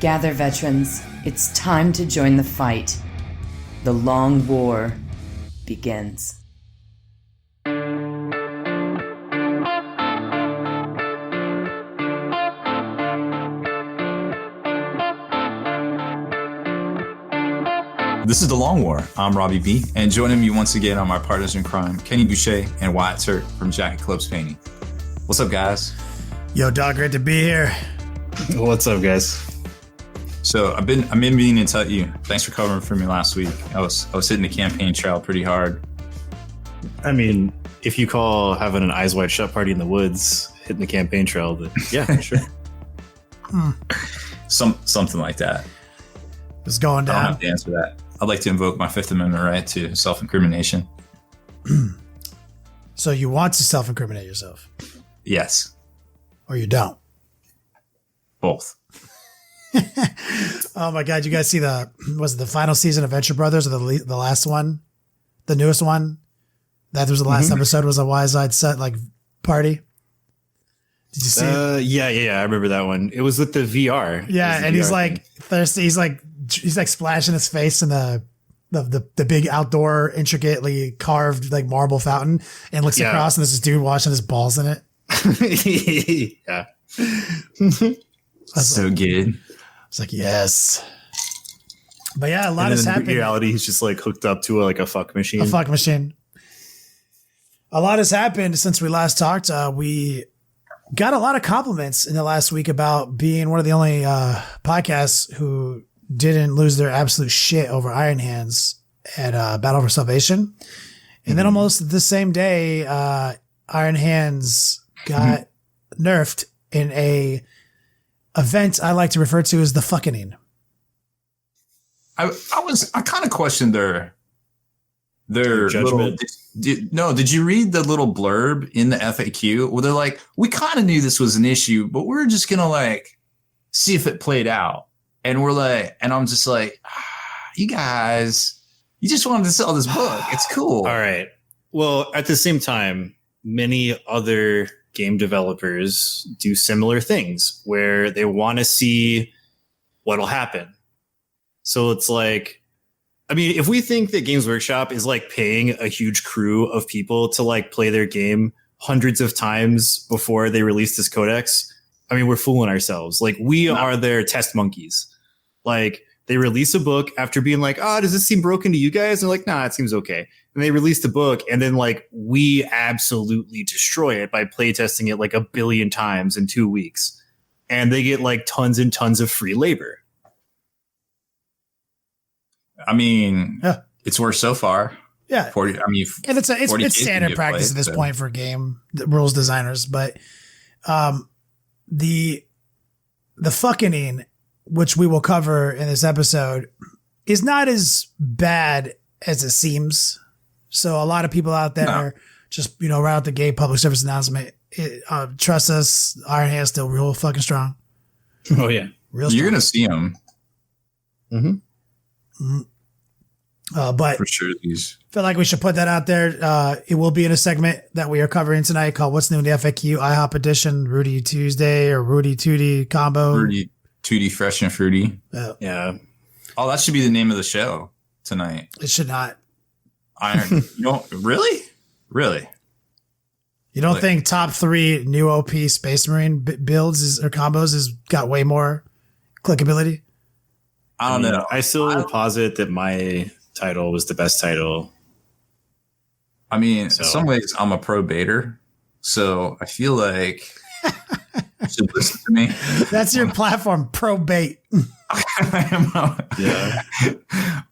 Gather, veterans. It's time to join the fight. The long war begins. This is The Long War. I'm Robbie B, and joining me once again are my partners in crime, Kenny Boucher and Wyatt Turk from Jacket Clubs Painting. What's up, guys? Yo, dog, great to be here. What's up, guys? So I've been meaning to tell you, thanks for covering for me last week. I was hitting the campaign trail pretty hard. I mean, if you call having an eyes wide shut party in the woods hitting the campaign trail, then yeah, sure. Something like that. It's going down. I don't have to answer that. I'd like to invoke my Fifth Amendment right to self-incrimination. So you want to self-incriminate yourself? Yes. Or you don't? Both. Oh my God! You guys see was it the final season of Venture Brothers or the last one, the newest one? That was the last episode. Was a wise-eyed set party. Did you see it? Yeah. I remember that one. It was with the VR. Yeah, and VR he's like thirsty. He's like splashing his face in the big outdoor, intricately carved marble fountain, and looks across, and there's this dude washing his balls in it. Yeah. So good. It's like, yes. But yeah, a lot has happened. In reality, he's just hooked up to a fuck machine. A fuck machine. A lot has happened since we last talked. We got a lot of compliments in the last week about being one of the only podcasts who didn't lose their absolute shit over Iron Hands at Battle for Salvation. And then almost the same day, Iron Hands got nerfed in a event I like to refer to as the fucking. I kind of questioned their judgment. Did you read the little blurb in the FAQ where they're like, we kind of knew this was an issue, but we're just gonna see if it played out. And I'm just like, you guys, you just wanted to sell this book. It's cool. All right. Well, at the same time, many other game developers do similar things where they want to see what'll happen. So it's if we think that Games Workshop is paying a huge crew of people to play their game hundreds of times before they release this codex, we're fooling ourselves. We are their test monkeys. They release a book after being does this seem broken to you guys? And they're nah, it seems okay. And they release the book, and then we absolutely destroy it by playtesting it a billion times in 2 weeks. And they get tons and tons of free labor. It's worse so far. Yeah. 40, and it's standard practice at this point for game rules designers. But the fucking, which we will cover in this episode, is not as bad as it seems. So a lot of people out there are just, right out the gate, public service announcement. Trust us, Iron Hand's still real fucking strong. Oh, yeah. Real strong. You're going to see them. But for sure, feel like we should put that out there. It will be in a segment that we are covering tonight called What's New in the FAQ, IHOP edition, Rudy Tuesday or Rudy Tootie combo. Rudy Tootie Fresh and Fruity. Yeah. Oh, that should be the name of the show tonight. It should not. Iron. Really? You don't think top 3 new OP Space Marine builds or combos has got way more clickability? I don't know. I still posit that my title was the best title. In some ways, I'm a pro baiter, so I feel like you should listen to me. That's your platform, pro bait. I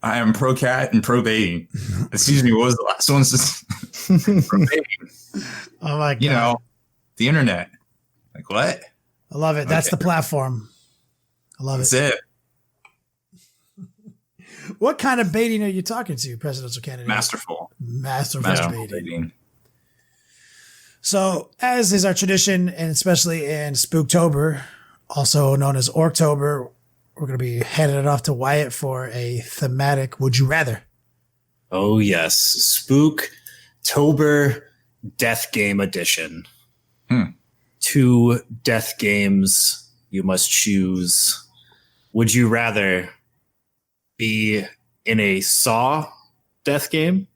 am pro cat and pro baiting. Excuse me, what was the last one? Pro baiting. Oh my God. The internet. What? I love it. That's the platform. I love it. That's it. What kind of baiting are you talking to, presidential candidate? Masterful baiting. So, as is our tradition, and especially in Spooktober, also known as Orktober, we're going to be handing it off to Wyatt for a thematic Would You Rather. Oh, yes. Spooktober Death Game Edition. 2 death games you must choose. would you rather be in a Saw death game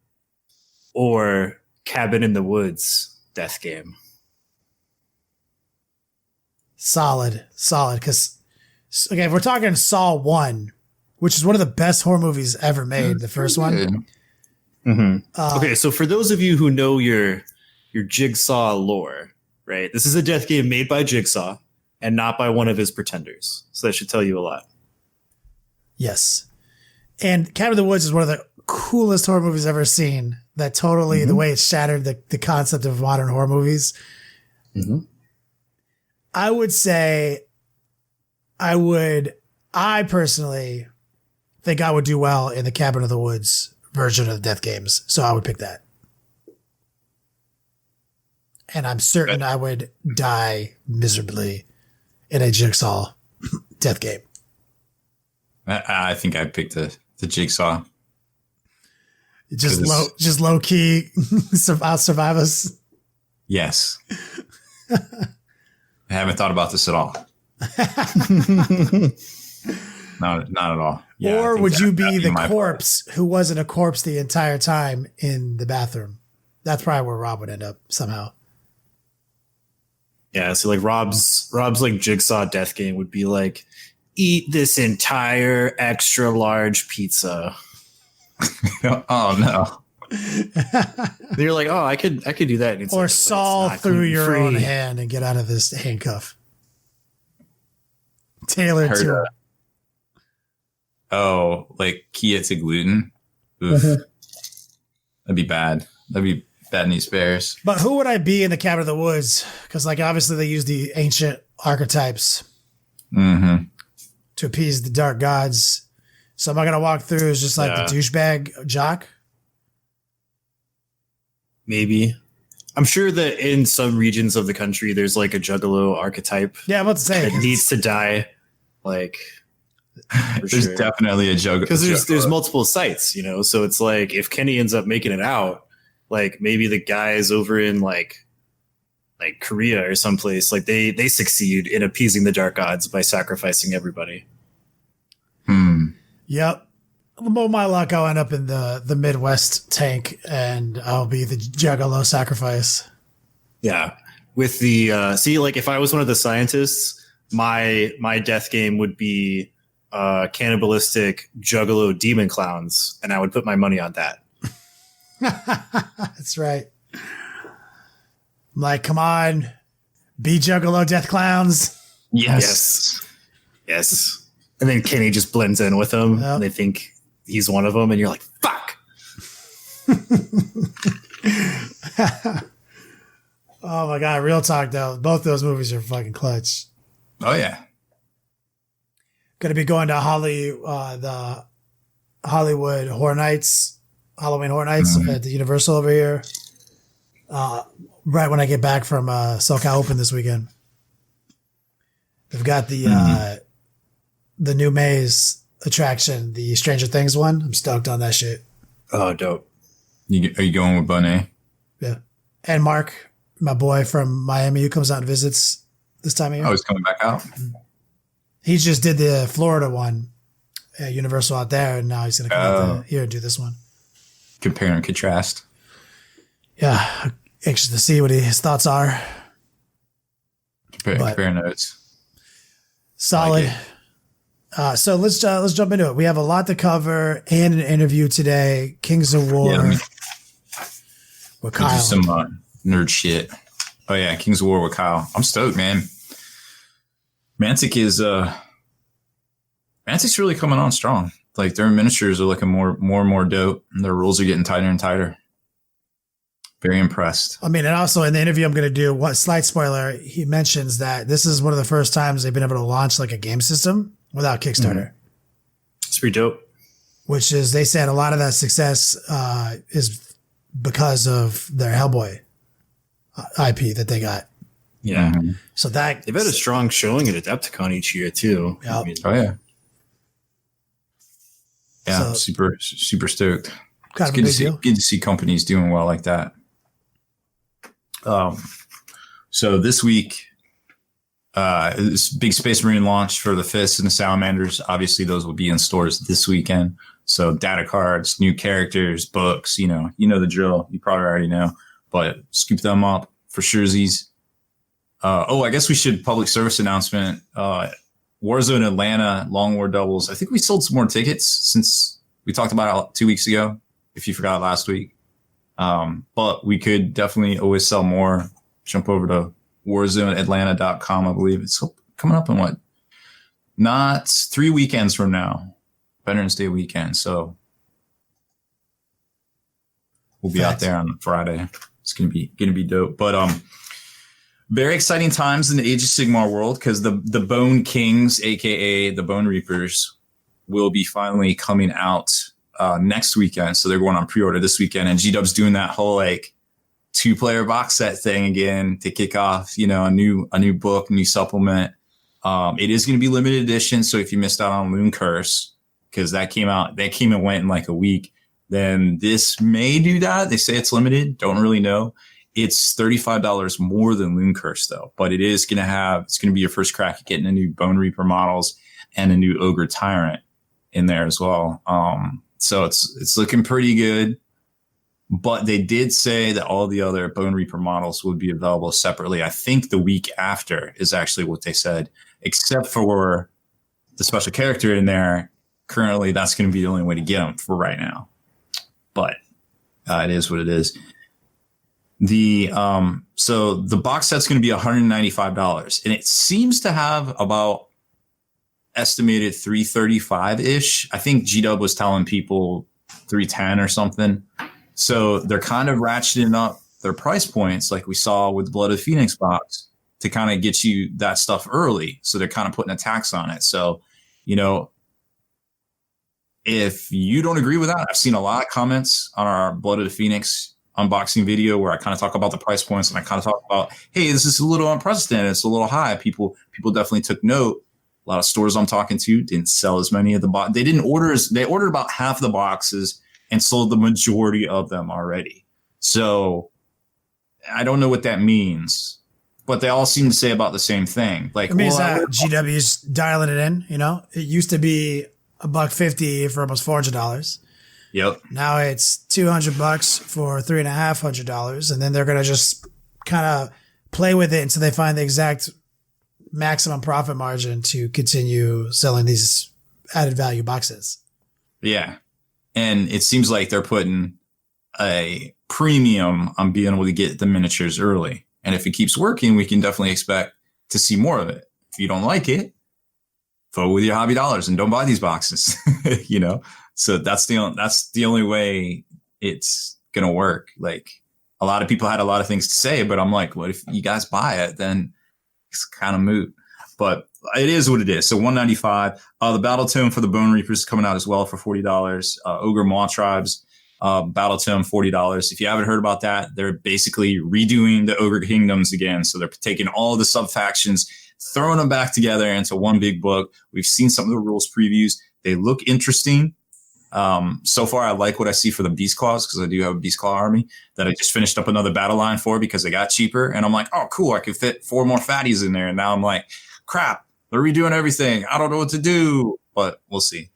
or Cabin in the Woods death game? Solid. Because, okay, if we're talking Saw 1, which is one of the best horror movies ever made, the first one. Okay, so for those of you who know your Jigsaw lore, right? This is a death game made by Jigsaw and not by one of his pretenders. So that should tell you a lot. Yes. And Cabin in the Woods is one of the coolest horror movies I've ever seen. That totally, the way it shattered the concept of modern horror movies. I would say I personally think I would do well in the Cabin in the Woods version of the death games. So I would pick that. And I'm certain I would die miserably in a Jigsaw death game. I think I'd pick the Jigsaw. Just low key survive us. Yes. I haven't thought about this at all. Not at all. Yeah, or would you be the corpse who wasn't a corpse the entire time in the bathroom? That's probably where Rob would end up somehow. Yeah, so like Rob's like Jigsaw death game would be like, eat this entire extra large pizza. Oh no. You're like, oh, I could do that. And it's or like, saw through your own hand and get out of this handcuff. Tailored to like Kia to gluten. Oof. That'd be bad. That'd be bad news bears. But who would I be in the Cabin in the Woods? Because like obviously they use the ancient archetypes to appease the dark gods. So am I gonna walk through as just like the douchebag jock? Maybe. I'm sure that in some regions of the country there's like a juggalo archetype. Yeah, I'm about to say that needs to die. Like there's definitely a juggalo. Because there's multiple sites, you know. So it's like if Kenny ends up making it out, like maybe the guys over in like Korea or someplace, like they succeed in appeasing the dark gods by sacrificing everybody. Yep. With my luck, I'll end up in the Midwest tank and I'll be the juggalo sacrifice. Yeah. With the see, like if I was one of the scientists, my death game would be cannibalistic juggalo demon clowns, and I would put my money on that. That's right. I'm like, come on, be juggalo death clowns. Yes. And then Kenny just blends in with them, and they think he's one of them, and you're like, fuck. Oh my God. Real talk though. Both those movies are fucking clutch. Oh yeah. Going to be going to the Hollywood Horror Nights, Halloween Horror Nights at the Universal over here. Right when I get back from SoCal Open this weekend. They've got the new maze attraction, the Stranger Things one. I'm stoked on that shit. Oh, dope. Are you going with Bonet? Yeah. And Mark, my boy from Miami, who comes out and visits this time of year. Oh, he's coming back out? He just did the Florida one at Universal out there, and now he's going to come out here and do this one. Compare and contrast. Yeah. Anxious to see what his thoughts are. Compare notes. Solid. Like so let's jump into it. We have a lot to cover and an interview today. Kings of War with Kyle. Do some nerd shit. Oh yeah, Kings of War with Kyle. I'm stoked, man. Mantic Mantic's really coming on strong. Like their miniatures are looking more and more dope, and their rules are getting tighter and tighter. Very impressed. I mean, and also in the interview I'm going to do, one slight spoiler, he mentions that this is one of the first times they've been able to launch like a game system without Kickstarter. It's pretty dope. Which is, they said a lot of that success is because of their Hellboy IP that they got. Yeah. So that they've had a strong showing at Adepticon each year too. Yep. I mean, Oh yeah. Yeah, So- super stoked. kind It's of a good big deal. good to see companies doing well like that. So this week, This big Space Marine launch for the Fists and the Salamanders. Obviously, those will be in stores this weekend. So data cards, new characters, books, you know the drill. You probably already know, but scoop them up for surezies. I guess we should public service announcement. Warzone Atlanta, Long War doubles. I think we sold some more tickets since we talked about it 2 weeks ago, if you forgot last week. But we could definitely always sell more. Jump over to warzoneatlanta.com, I believe. It's coming up in what? Not 3 weekends from now. Veterans Day weekend. So we'll be out there on Friday. It's gonna be dope. But very exciting times in the Age of Sigmar world, because the Bone Kings, aka the Bone Reapers, will be finally coming out next weekend. So they're going on pre-order this weekend, and G-Dub's doing that whole like 2-player box set thing again to kick off, a new book, new supplement. It is going to be limited edition. So if you missed out on Loon Curse, because that came and went in like a week, then this may do that. They say it's limited. Don't really know. It's $35 more than Loon Curse though, but it's going to be your first crack at getting a new Bone Reaper models and a new Ogre Tyrant in there as well. So it's looking pretty good, but they did say that all the other Bone Reaper models would be available separately. I think the week after is actually what they said, except for the special character in there. Currently, that's going to be the only way to get them for right now, but it is what it is. So the box set's going to be $195, and it seems to have about estimated 335 ish. I think G-Dub was telling people 310 or something. So they're kind of ratcheting up their price points, like we saw with the Blood of the Phoenix box, to kind of get you that stuff early. So they're kind of putting a tax on it. So, if you don't agree with that, I've seen a lot of comments on our Blood of the Phoenix unboxing video where I kind of talk about the price points, and I kind of talk about, hey, this is a little unprecedented. It's a little high. People definitely took note. A lot of stores I'm talking to didn't sell as many of the boxes. They ordered about half the boxes and sold the majority of them already. So I don't know what that means, but they all seem to say about the same thing. Like, it means that GW's dialing it in. It used to be $150 for almost $400. Yep. Now it's $200 for $350, and then they're gonna just kind of play with it until they find the exact maximum profit margin to continue selling these added value boxes. Yeah, and it seems like they're putting a premium on being able to get the miniatures early. And if it keeps working, we can definitely expect to see more of it. If you don't like it, vote with your hobby dollars and don't buy these boxes. So that's the only way it's gonna work. Like, a lot of people had a lot of things to say, but I'm like, what if you guys buy it? Then it's kind of moot. But it is what it is. So $195. The Battle Tome for the Bone Reapers is coming out as well for $40. Ogre Maw Tribes Battle Tome $40. If you haven't heard about that, they're basically redoing the Ogre Kingdoms again. So they're taking all the sub factions, throwing them back together into one big book. We've seen some of the rules previews. They look interesting. So far, I like what I see for the Beast Claws, because I do have a Beast Claw army that I just finished up another battle line for because they got cheaper. And I'm like, oh, cool, I can fit 4 more fatties in there. And now I'm like, crap, they're redoing everything. I don't know what to do, but we'll see.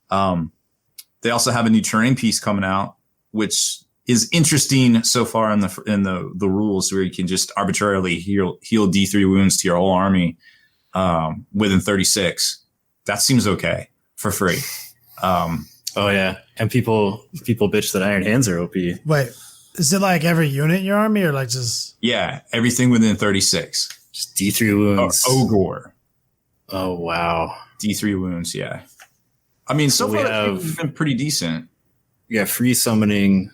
They also have a new terrain piece coming out, which is interesting so far in the rules, where you can just arbitrarily heal D3 wounds to your whole army within 36. That seems okay for free. Oh yeah, and people bitch that Iron Hands are OP. Wait, is it like every unit in your army, or like just? Yeah, everything within 36. Just D3 wounds. Ogre. Oh wow. D3 wounds. Yeah. I mean, so far it's been pretty decent. We got free summoning,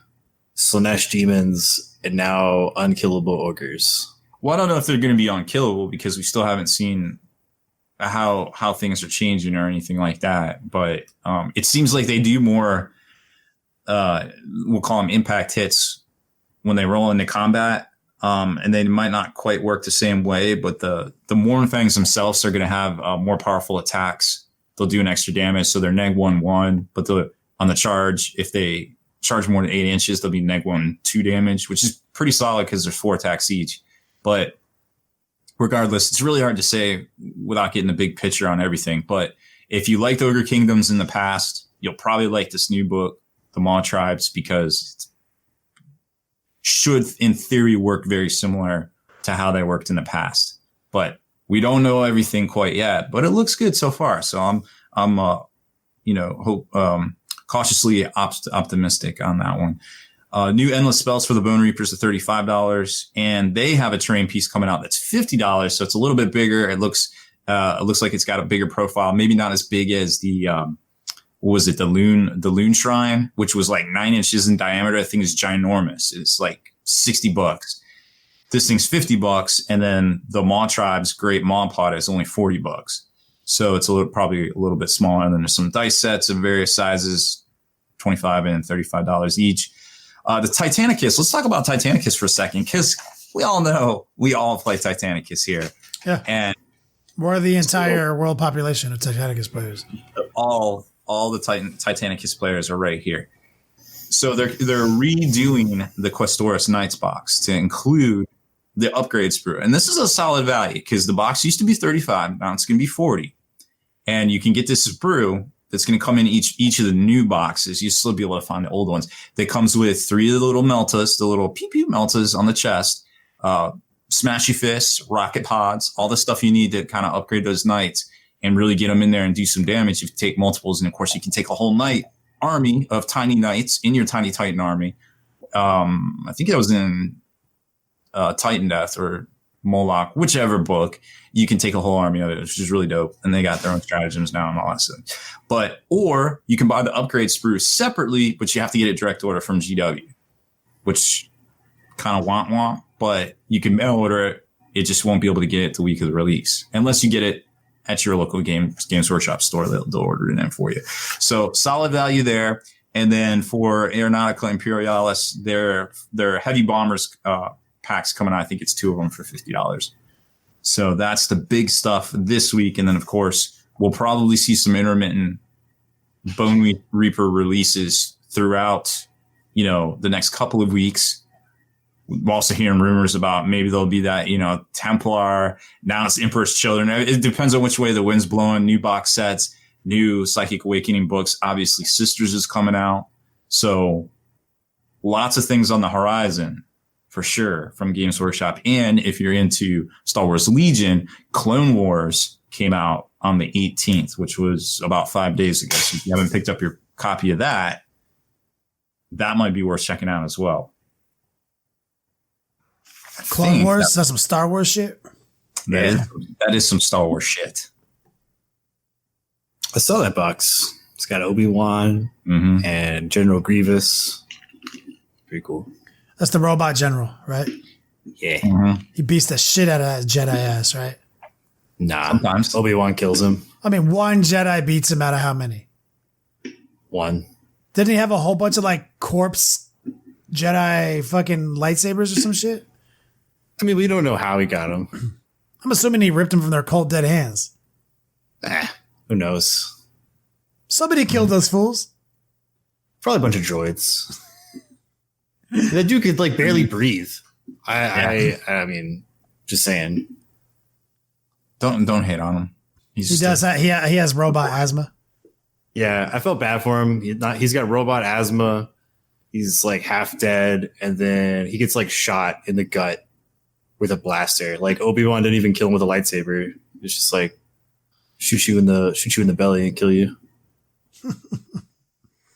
Slanesh demons, and now unkillable ogres. Well, I don't know if they're going to be unkillable, because we still haven't seen how things are changing or anything like that. But it seems like they do more, we'll call them impact hits, when they roll into combat. And they might not quite work the same way, but the Mournfangs themselves are going to have more powerful attacks. They'll do an extra damage, so they're neg 1/1, but on the charge, if they charge more than 8 inches, they'll be neg 1/2 damage, which is pretty solid because there's 4 attacks each. But regardless, it's really hard to say without getting the big picture on everything. But if you liked Ogre Kingdoms in the past, you'll probably like this new book, The Maw Tribes, because it should, in theory, work very similar to how they worked in the past. But we don't know everything quite yet, but it looks good so far. So I'm cautiously optimistic on that one. New Endless Spells for the Bone Reapers are $35, and they have a terrain piece coming out that's $50. So it's a little bit bigger. It looks like it's got a bigger profile. Maybe not as big as the the Loon Shrine, which was like 9 inches in diameter. I think it's ginormous. It's like $60. This thing's $50, and then the Maw Tribe's Great Maw Pot is only $40. So it's probably a little bit smaller. And then there's some dice sets of various sizes, $25 and $35 each. The Titanicus. Let's talk about Titanicus for a second, because we all play Titanicus here. Yeah. And we're the entire world population of Titanicus players. All the Titanicus players are right here. So they're redoing the Questoris Knights box to include the upgrade sprue. And this is a solid value because the box used to be $35. Now it's going to be $40. And you can get this sprue that's going to come in each of the new boxes. You'll still be able to find the old ones. That comes with 3 of the little meltas, the little pew-pew meltas on the chest, smashy fists, rocket pods, all the stuff you need to kind of upgrade those knights and really get them in there and do some damage. You can take multiples. And of course, you can take a whole knight army of tiny knights in your Tiny Titan army. I think that was in Titan Death or Moloch, whichever book. You can take a whole army of it, which is really dope. And they got their own stratagems now and all that stuff. Or you can buy the upgrade sprue separately, but you have to get it direct order from GW, which kind of womp, but you can mail order it. It just won't be able to get it the week of the release unless you get it at your local Games Workshop store. They'll order it in for you. So solid value there. And then for Aeronautica Imperialis, their heavy bombers packs coming out. I think it's 2 of them for $50. So that's the big stuff this week. And then, of course, we'll probably see some intermittent Bone Reaper releases throughout, the next couple of weeks. We're also hearing rumors about maybe there'll be that, Templar. Now it's Emperor's Children. It depends on which way the wind's blowing. New box sets, new Psychic Awakening books. Obviously, Sisters is coming out. So lots of things on the horizon. For sure, from Games Workshop. And if you're into Star Wars Legion, Clone Wars came out on the 18th, which was about 5 days ago. So if you haven't picked up your copy of that, that might be worth checking out as well. Clone Wars? That's some Star Wars shit? That is some Star Wars shit. I saw that box. It's got Obi-Wan and General Grievous. Pretty cool. That's the robot general, right? Yeah. Mm-hmm. He beats the shit out of that Jedi ass, right? Nah. Sometimes. Obi-Wan kills him. I mean, one Jedi beats him out of how many? 1. Didn't he have a whole bunch of corpse Jedi fucking lightsabers or some shit? I mean, we don't know how he got him. I'm assuming he ripped them from their cold dead hands. Who knows? Somebody killed those fools. Probably a bunch of droids. That dude could barely breathe. I mean, just saying. Don't hate on him. He does that. He has robot asthma. Yeah, I felt bad for him. He's got robot asthma. He's half dead, and then he gets shot in the gut with a blaster. Obi-Wan didn't even kill him with a lightsaber. It's just shoot you in the belly and kill you.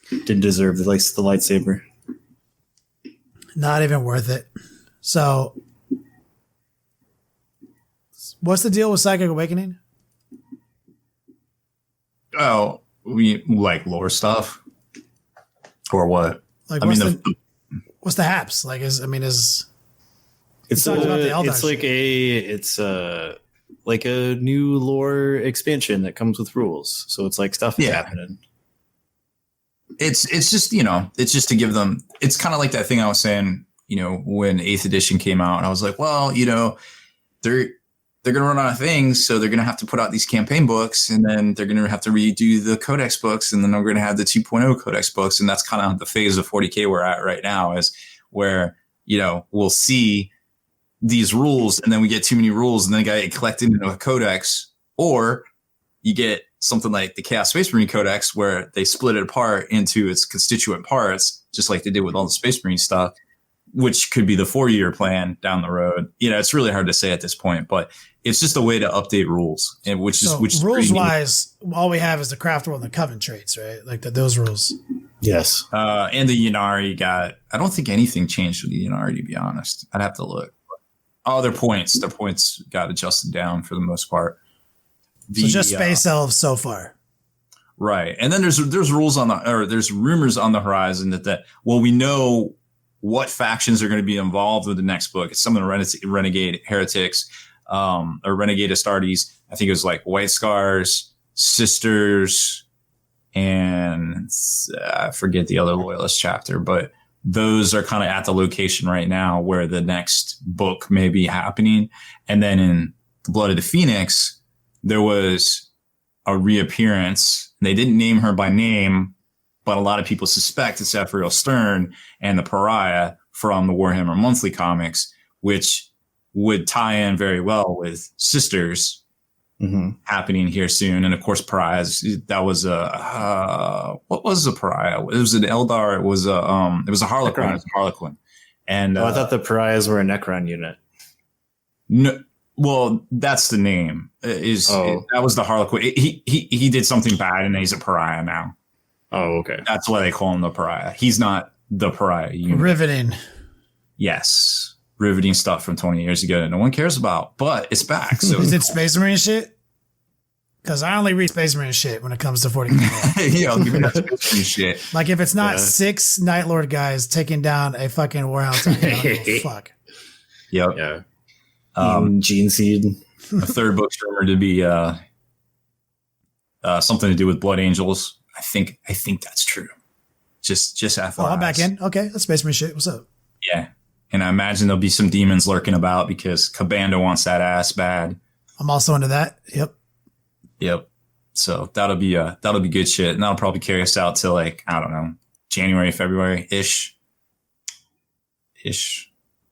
Didn't deserve the lightsaber. Not even worth it. So, what's the deal with Psychic Awakening? Oh, we like lore stuff, or what? What's the haps? Is it's about the Eldar shit. It's a new lore expansion that comes with rules. So it's stuff is happening. It's just, it's just to give them, it's kind of like that thing I was saying, when 8th edition came out, and I was like, well, they're going to run out of things. So they're going to have to put out these campaign books, and then they're going to have to redo the codex books. And then they're going to have the 2.0 codex books. And that's kind of the phase of 40K we're at right now, is where, we'll see these rules, and then we get too many rules, and then they get collected into a codex, or you get something like the Chaos Space Marine Codex, where they split it apart into its constituent parts, just like they did with all the Space Marine stuff, which could be the 4-year plan down the road. It's really hard to say at this point, but it's just a way to update rules, and which is rules wise, all we have is the craft world and the coven traits, right? Like those rules. Yes. And the Yanari I don't think anything changed with the Yanari, to be honest. I'd have to look. Oh, their points got adjusted down for the most part. So just space elves so far. Right. And then there's rules there's rumors on the horizon that we know what factions are going to be involved with the next book. It's some of the renegade heretics, or renegade Astartes. I think it was like White Scars, Sisters, and I forget the other loyalist chapter, but those are kind of at the location right now where the next book may be happening. And then in the Blood of the Phoenix, there was a reappearance. They didn't name her by name, but a lot of people suspect it's Ephriel Stern and the Pariah from the Warhammer Monthly comics, which would tie in very well with Sisters happening here soon. And of course, Pariahs, that was what was a Pariah? It was an Eldar. It was a Harlequin. It was a Harlequin. And I thought the Pariahs were a Necron unit. No. Well, that's the name. That was the Harlequin. He did something bad, and he's a pariah now. Oh, okay. That's why they call him the pariah. He's not the pariah unit. Riveting. Yes, riveting stuff from 20 years ago that no one cares about, but it's back. So is it Space Marine shit? Because I only read Space Marine shit when it comes to 40K. I'll give you that Space Marine shit. Like if it's not 6 Night Lord guys taking down a fucking Warhound, I don't give a fuck. Yep. Yeah. Gene Seed. A third book's rumored to be something to do with Blood Angels. I think that's true. Just FYI. Oh, I'm back in. Okay, that's Space Marine shit. What's up? Yeah, and I imagine there'll be some demons lurking about because Cabanda wants that ass bad. I'm also into that. Yep. So that'll be good shit, and that'll probably carry us out till like I don't know, January, February ish.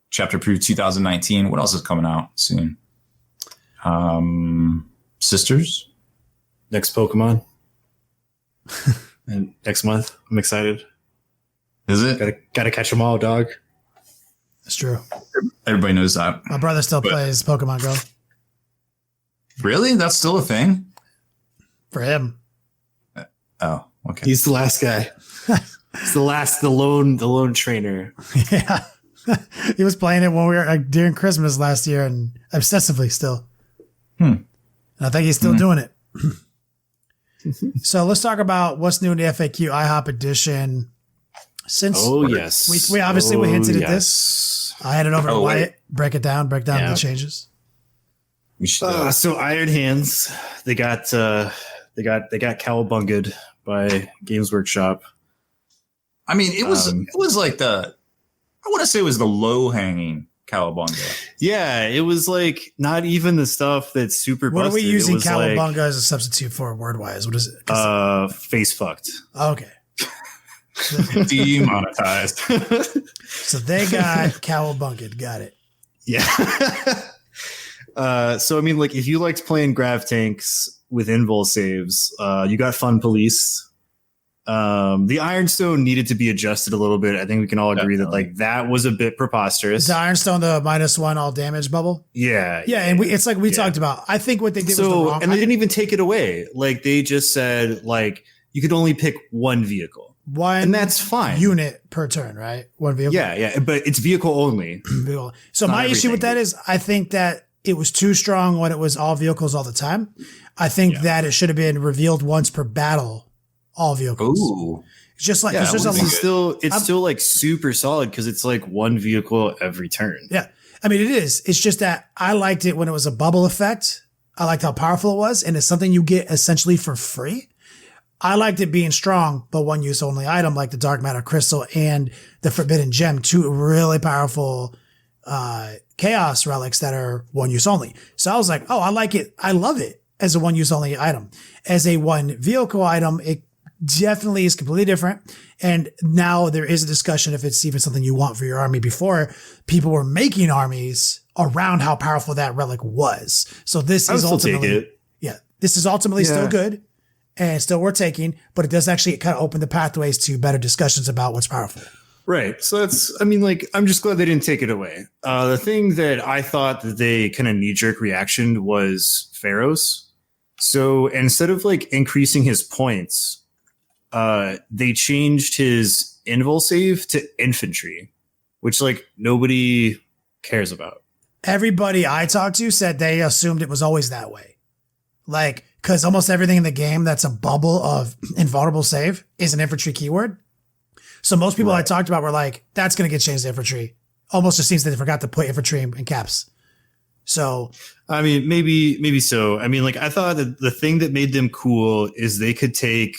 Chapter Proof 2019. What else is coming out soon? Sisters. Next Pokemon. And next month. I'm excited. Is it? Gotta catch them all, dog. That's true. Everybody knows that. My brother still plays Pokemon Go. Really? That's still a thing? For him. Oh, okay. He's the last guy. He's the lone trainer. Yeah. He was playing it when we were during Christmas last year and obsessively still. And I think he's still doing it. So let's talk about what's new in the FAQ IHOP edition. Since yes. We obviously we hinted at this. I had it over to Wyatt. Break down the changes. So Iron Hands, they got cowabunged by Games Workshop. I mean, it was like I want to say it was the low-hanging cowabunga. Yeah, it was like not even the stuff that's super busted. What are we using cowabunga as a substitute for word-wise? What is it? Face fucked. Okay. Demonetized. So they got cowabunged. Got it. Yeah. So I mean, like if you liked playing grav tanks with invul saves, you got Fun Police. The Ironstone needed to be adjusted a little bit. I think we can all agree that was a bit preposterous. Is the Ironstone the -1 all damage bubble? Yeah. Yeah, and it's like we talked about. I think what they did was the wrong. And they didn't even take it away. Like they just said like you could only pick one vehicle. And that's fine. Unit per turn, right? One vehicle. Yeah, but it's vehicle only. So my issue with that is I think that it was too strong when it was all vehicles all the time. I think that it should have been revealed once per battle. All vehicles. Ooh. It's just like it's still like super solid because it's like one vehicle every turn. Yeah. I mean, it is. It's just that I liked it when it was a bubble effect. I liked how powerful it was, and it's something you get essentially for free. I liked it being strong, but one use only item like the Dark Matter Crystal and the Forbidden Gem, two really powerful chaos relics that are one use only. So I was like, oh, I like it. I love it as a one use only item. As a one vehicle item, it definitely is completely different. And now there is a discussion if it's even something you want for your army. Before, people were making armies around how powerful that relic was. So this is ultimately, this is ultimately still good and still worth taking, but it does actually kind of open the pathways to better discussions about what's powerful. Right. So I'm just glad they didn't take it away. The thing that I thought that they kind of knee-jerk reaction was Pharaoh's. So instead of like increasing his points, they changed his invul save to infantry, which like nobody cares about. Everybody I talked to said they assumed it was always that way. Like, because almost everything in the game that's a bubble of invulnerable save is an infantry keyword. So most people I talked about were like, that's going to get changed to infantry. Almost just seems that they forgot to put infantry in caps. So, I mean, maybe so. I mean, like, I thought that the thing that made them cool is they could take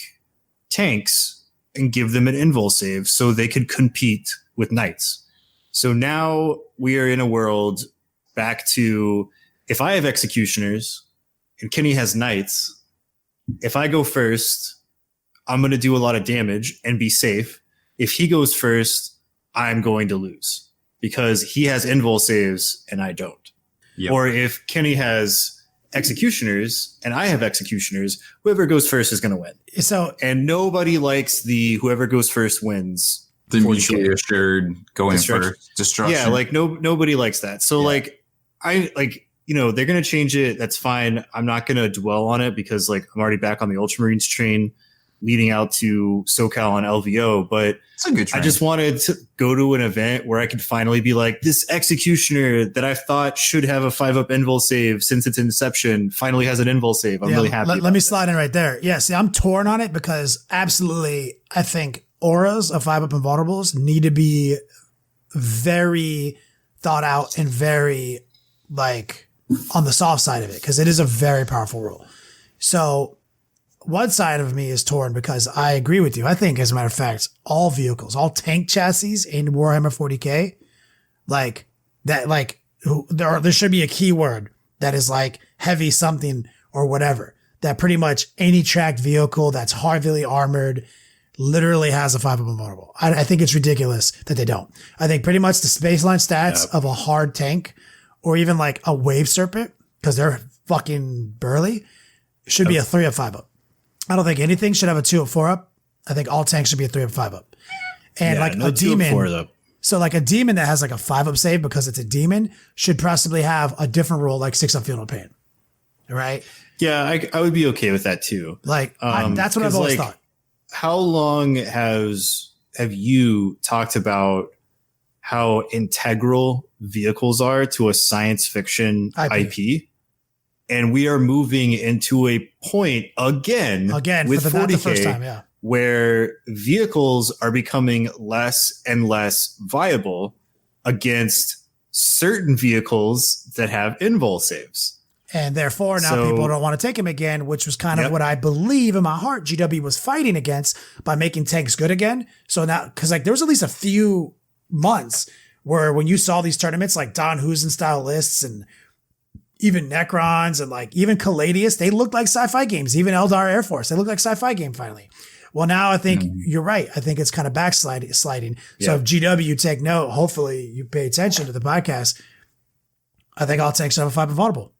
tanks and give them an invul save so they could compete with knights. So now we are in a world back to, if I have executioners and Kenny has knights, if I go first, I'm going to do a lot of damage and be safe. If he goes first, I'm going to lose because he has invul saves and I don't. Yep. Or if Kenny has executioners and I have executioners, whoever goes first is going to win. So, and nobody likes the whoever goes first wins. The mutually assured going first destruction. Yeah, like nobody likes that. So they're going to change it. That's fine. I'm not going to dwell on it because like I'm already back on the Ultramarines train leading out to SoCal on LVO, but it's a good train. I just wanted to go to an event where I could finally be like, this executioner that I thought should have a 5-up invul save since its inception finally has an invul save. I'm really happy. Let me slide in right there. Yeah, see, I'm torn on it because absolutely I think auras of 5-up invulnerables need to be very thought out and very like on the soft side of it because it is a very powerful rule. So one side of me is torn because I agree with you. I think, as a matter of fact, all vehicles, all tank chassis in Warhammer 40K, like that, like there should be a keyword that is like heavy something or whatever. That pretty much any tracked vehicle that's heavily armored literally has a 5-up invulnerable. I think it's ridiculous that they don't. I think pretty much the baseline stats of a hard tank or even like a wave serpent, because they're fucking burly, should be a 3-up 5-up. I don't think anything should have a 2-up 4-up. I think all tanks should be a 3-up 5-up. And like a demon. So like a demon that has like a 5-up save because it's a demon should possibly have a different rule like 6-up Feel No Pain. Right? Yeah, I would be okay with that too. Like that's what I've always thought. How long have you talked about how integral vehicles are to a science fiction IP? And we are moving into a point again with 40K, not the first time, where vehicles are becoming less and less viable against certain vehicles that have invul saves. And therefore, now people don't want to take him again, which was kind of what I believe in my heart GW was fighting against by making tanks good again. So now, because like there was at least a few months where when you saw these tournaments like Don Husen style lists and even Necrons and like even Caladius, they looked like sci-fi games. Even Eldar Air Force, they look like sci-fi game finally. Well, now I think you're right. I think it's kind of backsliding. So if GW take note, hopefully you pay attention to the podcast. I think all tanks have a 5 invulnerable.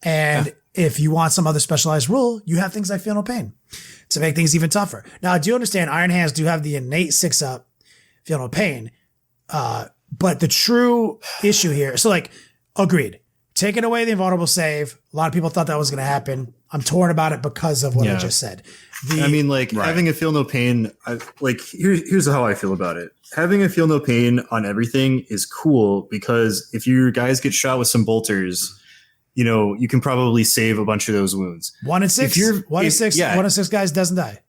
And if you want some other specialized rule, you have things like Feel No Pain to make things even tougher. Now, I do understand Iron Hands do have the innate 6-up Feel No Pain. But the true issue here, so like, agreed. Taking away the invulnerable save, a lot of people thought that was going to happen. I'm torn about it because of what I just said. Having a Feel No Pain, here's how I feel about it. Having a Feel No Pain on everything is cool because if your guys get shot with some bolters, you can probably save a bunch of those wounds. 1 in 6. 1 in 6 guys doesn't die.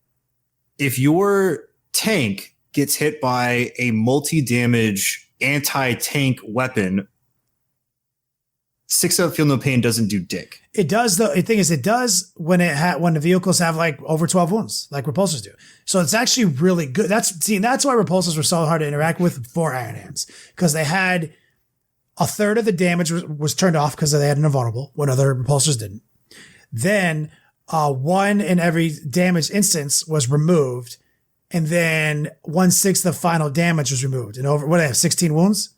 If your tank gets hit by a multi-damage anti-tank weapon, 6-up Feel No Pain doesn't do dick. It does though. The thing is, it does when the vehicles have like over 12 wounds, like repulsors do. So it's actually really good. That's why repulsors were so hard to interact with for Iron Hands, because they had a third of the damage was turned off because they had an invulnerable when other repulsors didn't. Then 1 in every damage instance was removed, and then 1/6 of the final damage was removed. And what do they have? 16 wounds.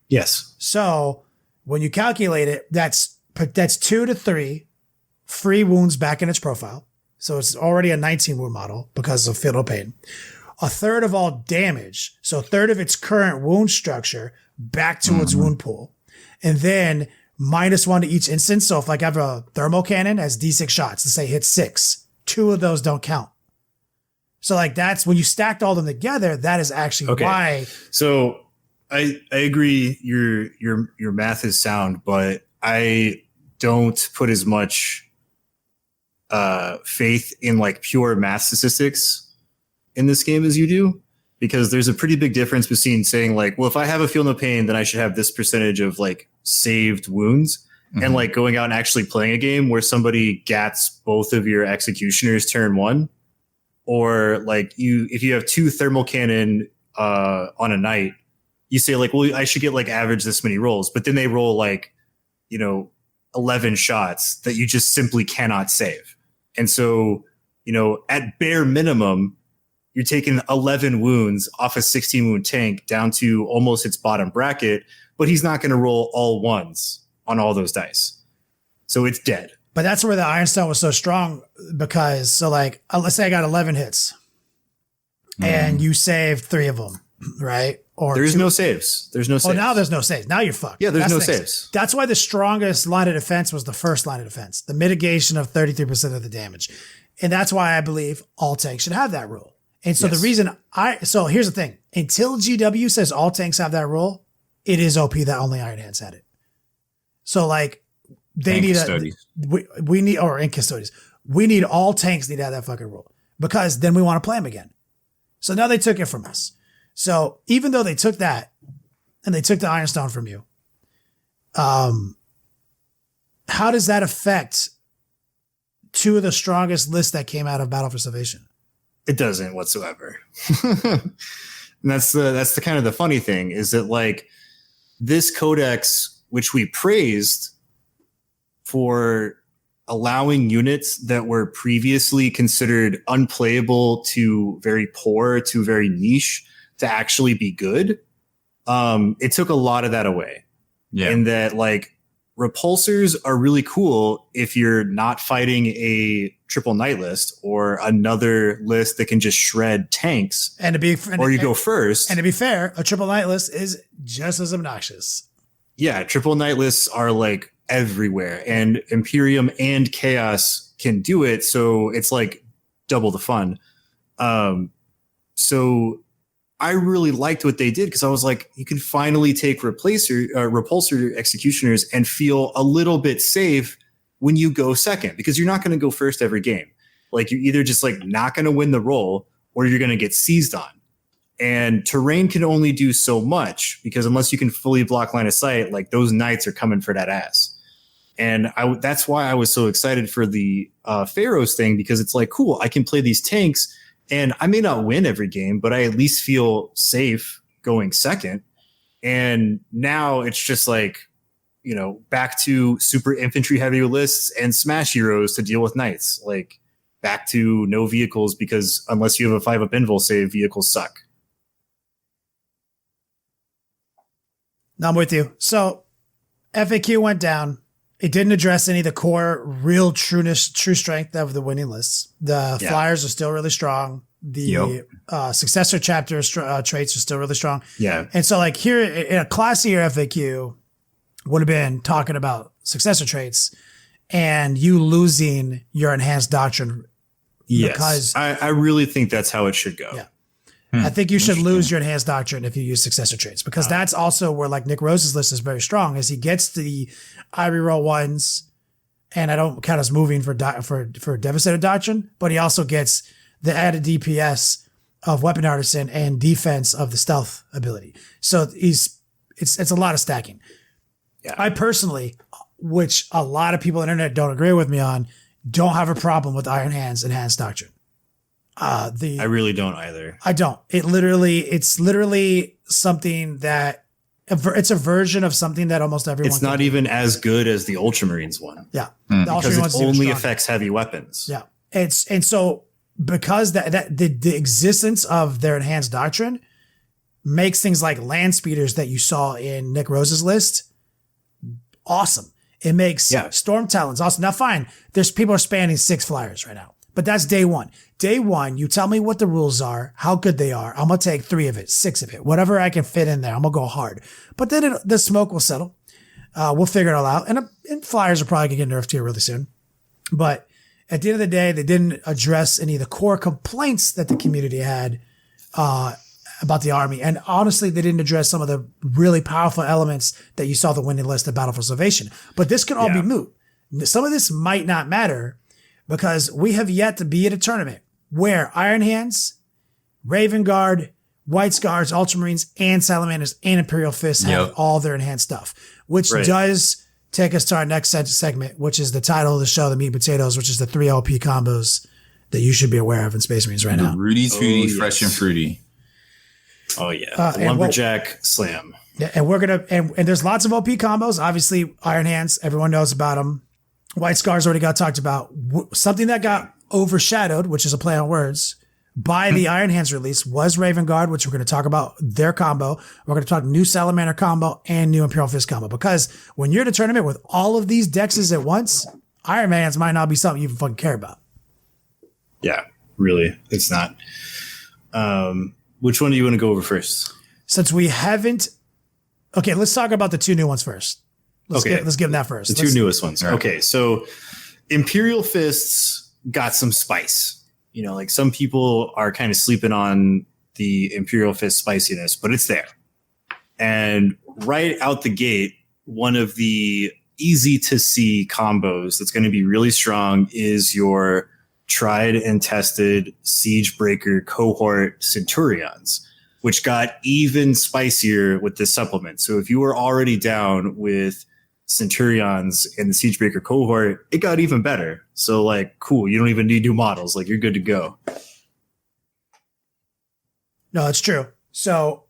Yes. So When you calculate it, that's 2 to 3 free wounds back in its profile. So it's already a 19 wound model because of fatal pain. A third of all damage. So a third of its current wound structure back to its wound pool. And then -1 to each instance. So if like I have a thermal cannon has D6 shots, let's say hit 6, 2 of those don't count. So like that's when you stacked all of them together, that is actually why. So I agree your math is sound, but I don't put as much faith in like pure math statistics in this game as you do, because there's a pretty big difference between saying like, well, if I have a feel no pain, then I should have this percentage of like saved wounds, and like going out and actually playing a game where somebody gats both of your executioners turn 1, or like if you have 2 thermal cannon on a knight, you say like, well, I should get like average this many rolls, but then they roll like, 11 shots that you just simply cannot save. And so, at bare minimum, you're taking 11 wounds off a 16 wound tank down to almost its bottom bracket, but he's not going to roll all ones on all those dice. So it's dead. But that's where the Ironstone was so strong, because so like, let's say I got 11 hits and you saved 3 of them, right? Or there's no saves. There's no saves. Oh, now there's no saves. Now you're fucked. Yeah, there's no saves. That's why the strongest line of defense was the first line of defense, the mitigation of 33% of the damage. And that's why I believe all tanks should have that rule. And so the reason so here's the thing. Until GW says all tanks have that rule, it is OP that only Iron Hands had it. So like they need we need, or in custodies, we need all tanks need to have that fucking rule, because then we want to play them again. So now they took it from us. So even though they took that and they took the Ironstone from you, how does that affect 2 of the strongest lists that came out of Battle for Salvation? It doesn't whatsoever. And that's the kind of the funny thing, is that like this codex, which we praised for allowing units that were previously considered unplayable to very poor to very niche to actually be good, it took a lot of that away. Yeah. In that like repulsors are really cool if you're not fighting a triple knight list or another list that can just shred tanks, or you go first. And to be fair, a triple knight list is just as obnoxious. Yeah, triple knight lists are like everywhere, and Imperium and Chaos can do it, so it's like double the fun. So I really liked what they did, because I was like, you can finally take repulsor executioners and feel a little bit safe when you go second, because you're not going to go first every game. Like you're either just like not going to win the roll, or you're going to get seized on. And terrain can only do so much, because unless you can fully block line of sight, like those knights are coming for that ass. And that's why I was so excited for the Pharaohs thing, because it's like, cool, I can play these tanks, and I may not win every game, but I at least feel safe going second. And now it's just like, back to super infantry heavy lists and smash heroes to deal with knights. Like back to no vehicles, because unless you have a 5-up invul save, vehicles suck. No, I'm with you. So FAQ went down. It didn't address any of the core real true strength of the winning lists. The flyers are still really strong. The successor chapter traits are still really strong. Yeah. And so like here in a classier FAQ would have been talking about successor traits and you losing your enhanced doctrine. Yes. Because I really think that's how it should go. Yeah. I think you should lose your enhanced doctrine if you use successor traits, because that's also where like Nick Rose's list is very strong, as he gets to the I reroll ones, and I don't count as moving for devastator doctrine, but he also gets the added DPS of weapon artisan and defense of the stealth ability. So it's a lot of stacking. Yeah. I personally, which a lot of people on the internet don't agree with me on, don't have a problem with Iron Hand's enhanced doctrine. I really don't either. I don't. It's literally something that it's a version of something that almost everyone. It's not even as good as the Ultramarines one. Yeah, because it only affects heavy weapons. Yeah, because the existence of their enhanced doctrine makes things like land speeders that you saw in Nick Rose's list awesome. It makes Storm Talons awesome. Now, fine, there's people are spanning 6 flyers right now, but that's day one. Day one, you tell me what the rules are, how good they are. I'm going to take 3 of it, 6 of it, whatever I can fit in there. I'm going to go hard. But then the smoke will settle. We'll figure it all out. And flyers are probably going to get nerfed here really soon. But at the end of the day, they didn't address any of the core complaints that the community had about the army. And honestly, they didn't address some of the really powerful elements that you saw the winning list of Battle for Salvation. But this could all be moot. Some of this might not matter because we have yet to be at a tournament where Iron Hands, Raven Guard, White Scars, Ultramarines, and Salamanders and Imperial Fists have all their enhanced stuff, which does take us to our next segment, which is the title of the show, the meat and potatoes, which is the 3 LP combos that you should be aware of in Space Marines right now. Rudy Tooty, fresh and fruity. Oh yeah, the Lumberjack Slam. Yeah, and we're gonna and there's lots of OP combos. Obviously, Iron Hands, everyone knows about them. White Scars already got talked about. Something that got overshadowed, which is a play on words, by the Iron Hands release was Raven Guard, which we're going to talk about their combo. We're going to talk new Salamander combo and new Imperial Fist combo, because when you're at a tournament with all of these dexes at once, Iron Hands might not be something you fucking care about. Yeah, really, it's not. Which one do you want to go over first? Since we haven't, okay, let's talk about the 2 new ones first. Let's give them that first. The 2 newest ones. Right. Okay, so Imperial Fists got some spice. You know, like some people are kind of sleeping on the Imperial Fist spiciness, but it's there. And right out the gate, one of the easy to see combos that's going to be really strong is your tried and tested Siege Breaker cohort Centurions, which got even spicier with this supplement. So if you were already down with Centurions and the Siege Breaker cohort, it got even better. So like, cool, you don't even need new models. Like, you're good to go. No, it's true. So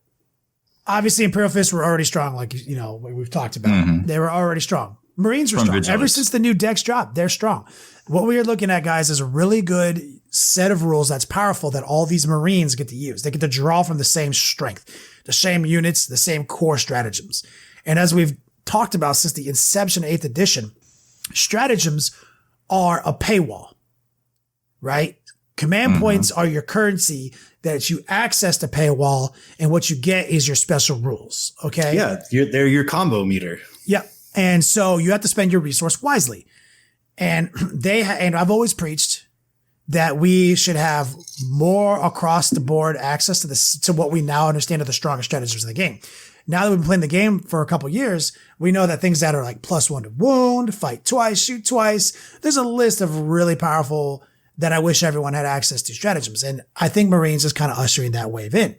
obviously Imperial Fists were already strong, like, you know, we've talked about. Mm-hmm. They were already strong. Marines were strong. Vigilance. Ever since the new decks dropped, they're strong. What we are looking at, guys, is a really good set of rules that's powerful that all these Marines get to use. They get to draw from the same strength, the same units, the same core stratagems. And as we've talked about since the inception of 8th edition, stratagems are a paywall, right? Command points are your currency that you access the paywall, and what you get is your special rules, okay? Yeah, they're your combo meter. Yeah. And so you have to spend your resource wisely. And and I've always preached that we should have more across the board access to what we now understand are the strongest strategies in the game. Now that we've been playing the game for a couple of years, we know that things that are like +1 to wound, fight twice, shoot twice. There's a list of really powerful that I wish everyone had access to stratagems. And I think Marines is kind of ushering that wave in.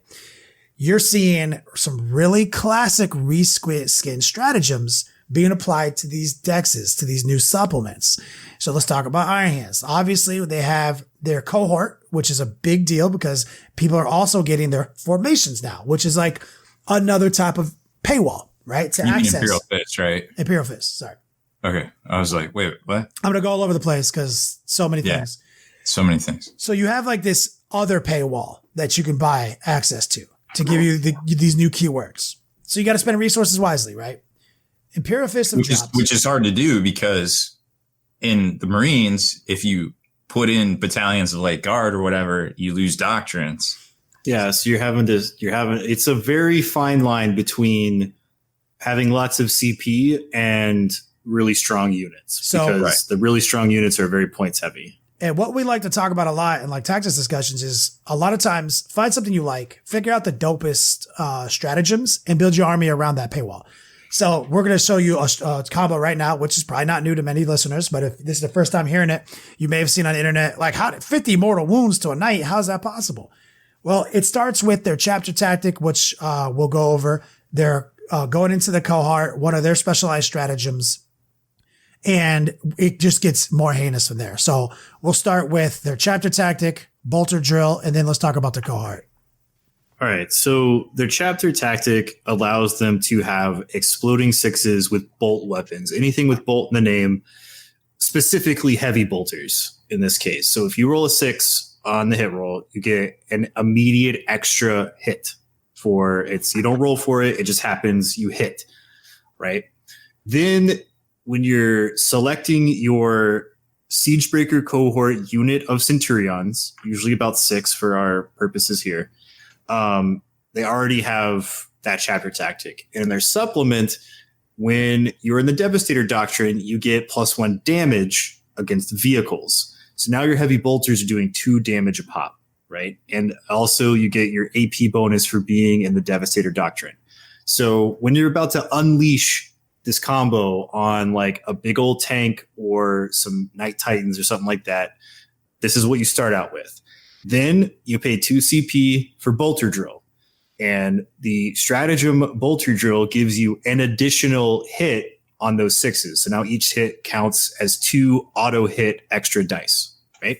You're seeing some really classic reskin stratagems being applied to these dexes, to these new supplements. So let's talk about Iron Hands. Obviously, they have their cohort, which is a big deal because people are also getting their formations now, which is like another type of paywall, right? To access. Imperial Fist, right? Imperial Fist, sorry. Okay. I was like, wait, what? I'm going to go all over the place because so many things. So many things. So you have like this other paywall that you can buy access to give you these new keywords. So you got to spend resources wisely, right? Imperial Fist which is hard to do because in the Marines, if you put in battalions of light guard or whatever, you lose doctrines. Yeah, so it's a very fine line between having lots of CP and really strong units, because the really strong units are very points heavy. And what we like to talk about a lot in like tactics discussions is a lot of times find something you like, figure out the dopest stratagems, and build your army around that paywall. So we're going to show you a combo right now, which is probably not new to many listeners, but if this is the first time hearing it, you may have seen on the internet, like, how did 50 mortal wounds to a knight? How's that possible? Well, it starts with their chapter tactic, which we'll go over. They're going into the cohort, one of their specialized stratagems, and it just gets more heinous from there. So we'll start with their chapter tactic, bolter drill, and then let's talk about the cohort. All right, so their chapter tactic allows them to have exploding sixes with bolt weapons, anything with bolt in the name, specifically heavy bolters in this case. So if you roll a 6 on the hit roll, you get an immediate extra hit you don't roll for it, it just happens, you hit, right? Then when you're selecting your Siegebreaker cohort unit of Centurions, usually about 6 for our purposes here, they already have that chapter tactic. And in their supplement, when you're in the Devastator Doctrine, you get +1 damage against vehicles. So now your heavy bolters are doing 2 damage a pop, right? And also you get your AP bonus for being in the Devastator Doctrine. So when you're about to unleash this combo on like a big old tank or some Knight Titans or something like that, this is what you start out with. Then you pay 2 CP for Bolter Drill. And the Stratagem Bolter Drill gives you an additional hit on those 6s. So now each hit counts as 2 auto hit extra dice, right?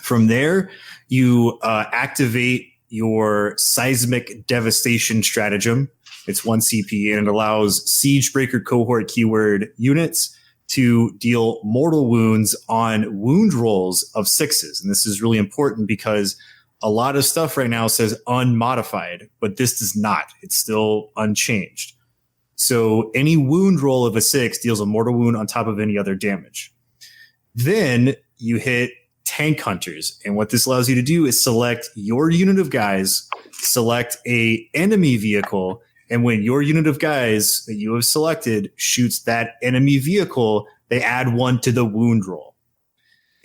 From there, you activate your Seismic Devastation Stratagem. It's 1 CP, and it allows Siegebreaker cohort keyword units to deal mortal wounds on wound rolls of 6s. And this is really important because a lot of stuff right now says unmodified, but this does not. It's still unchanged. So any wound roll of a 6 deals a mortal wound on top of any other damage. Then you hit Tank Hunters. And what this allows you to do is select your unit of guys, select a enemy vehicle, and when your unit of guys that you have selected shoots that enemy vehicle, they add 1 to the wound roll.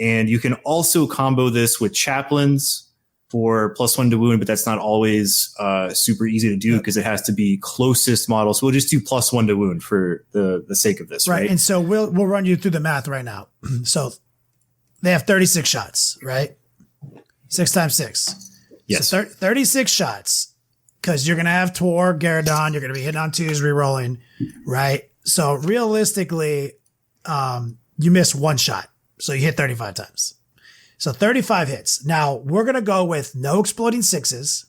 And you can also combo this with Chaplains for +1 to wound, but that's not always super easy to do because it has to be closest model. So we'll just do +1 to wound for the sake of this, right? And so we'll run you through the math right now. So they have 36 shots, right? 6 times 6. Yes. So 36 shots, because you're going to have Tor, Garadon, you're going to be hitting on 2s, re-rolling, right? So realistically, you miss 1 shot. So you hit 35 times. So 35 hits. Now we're going to go with no exploding 6s,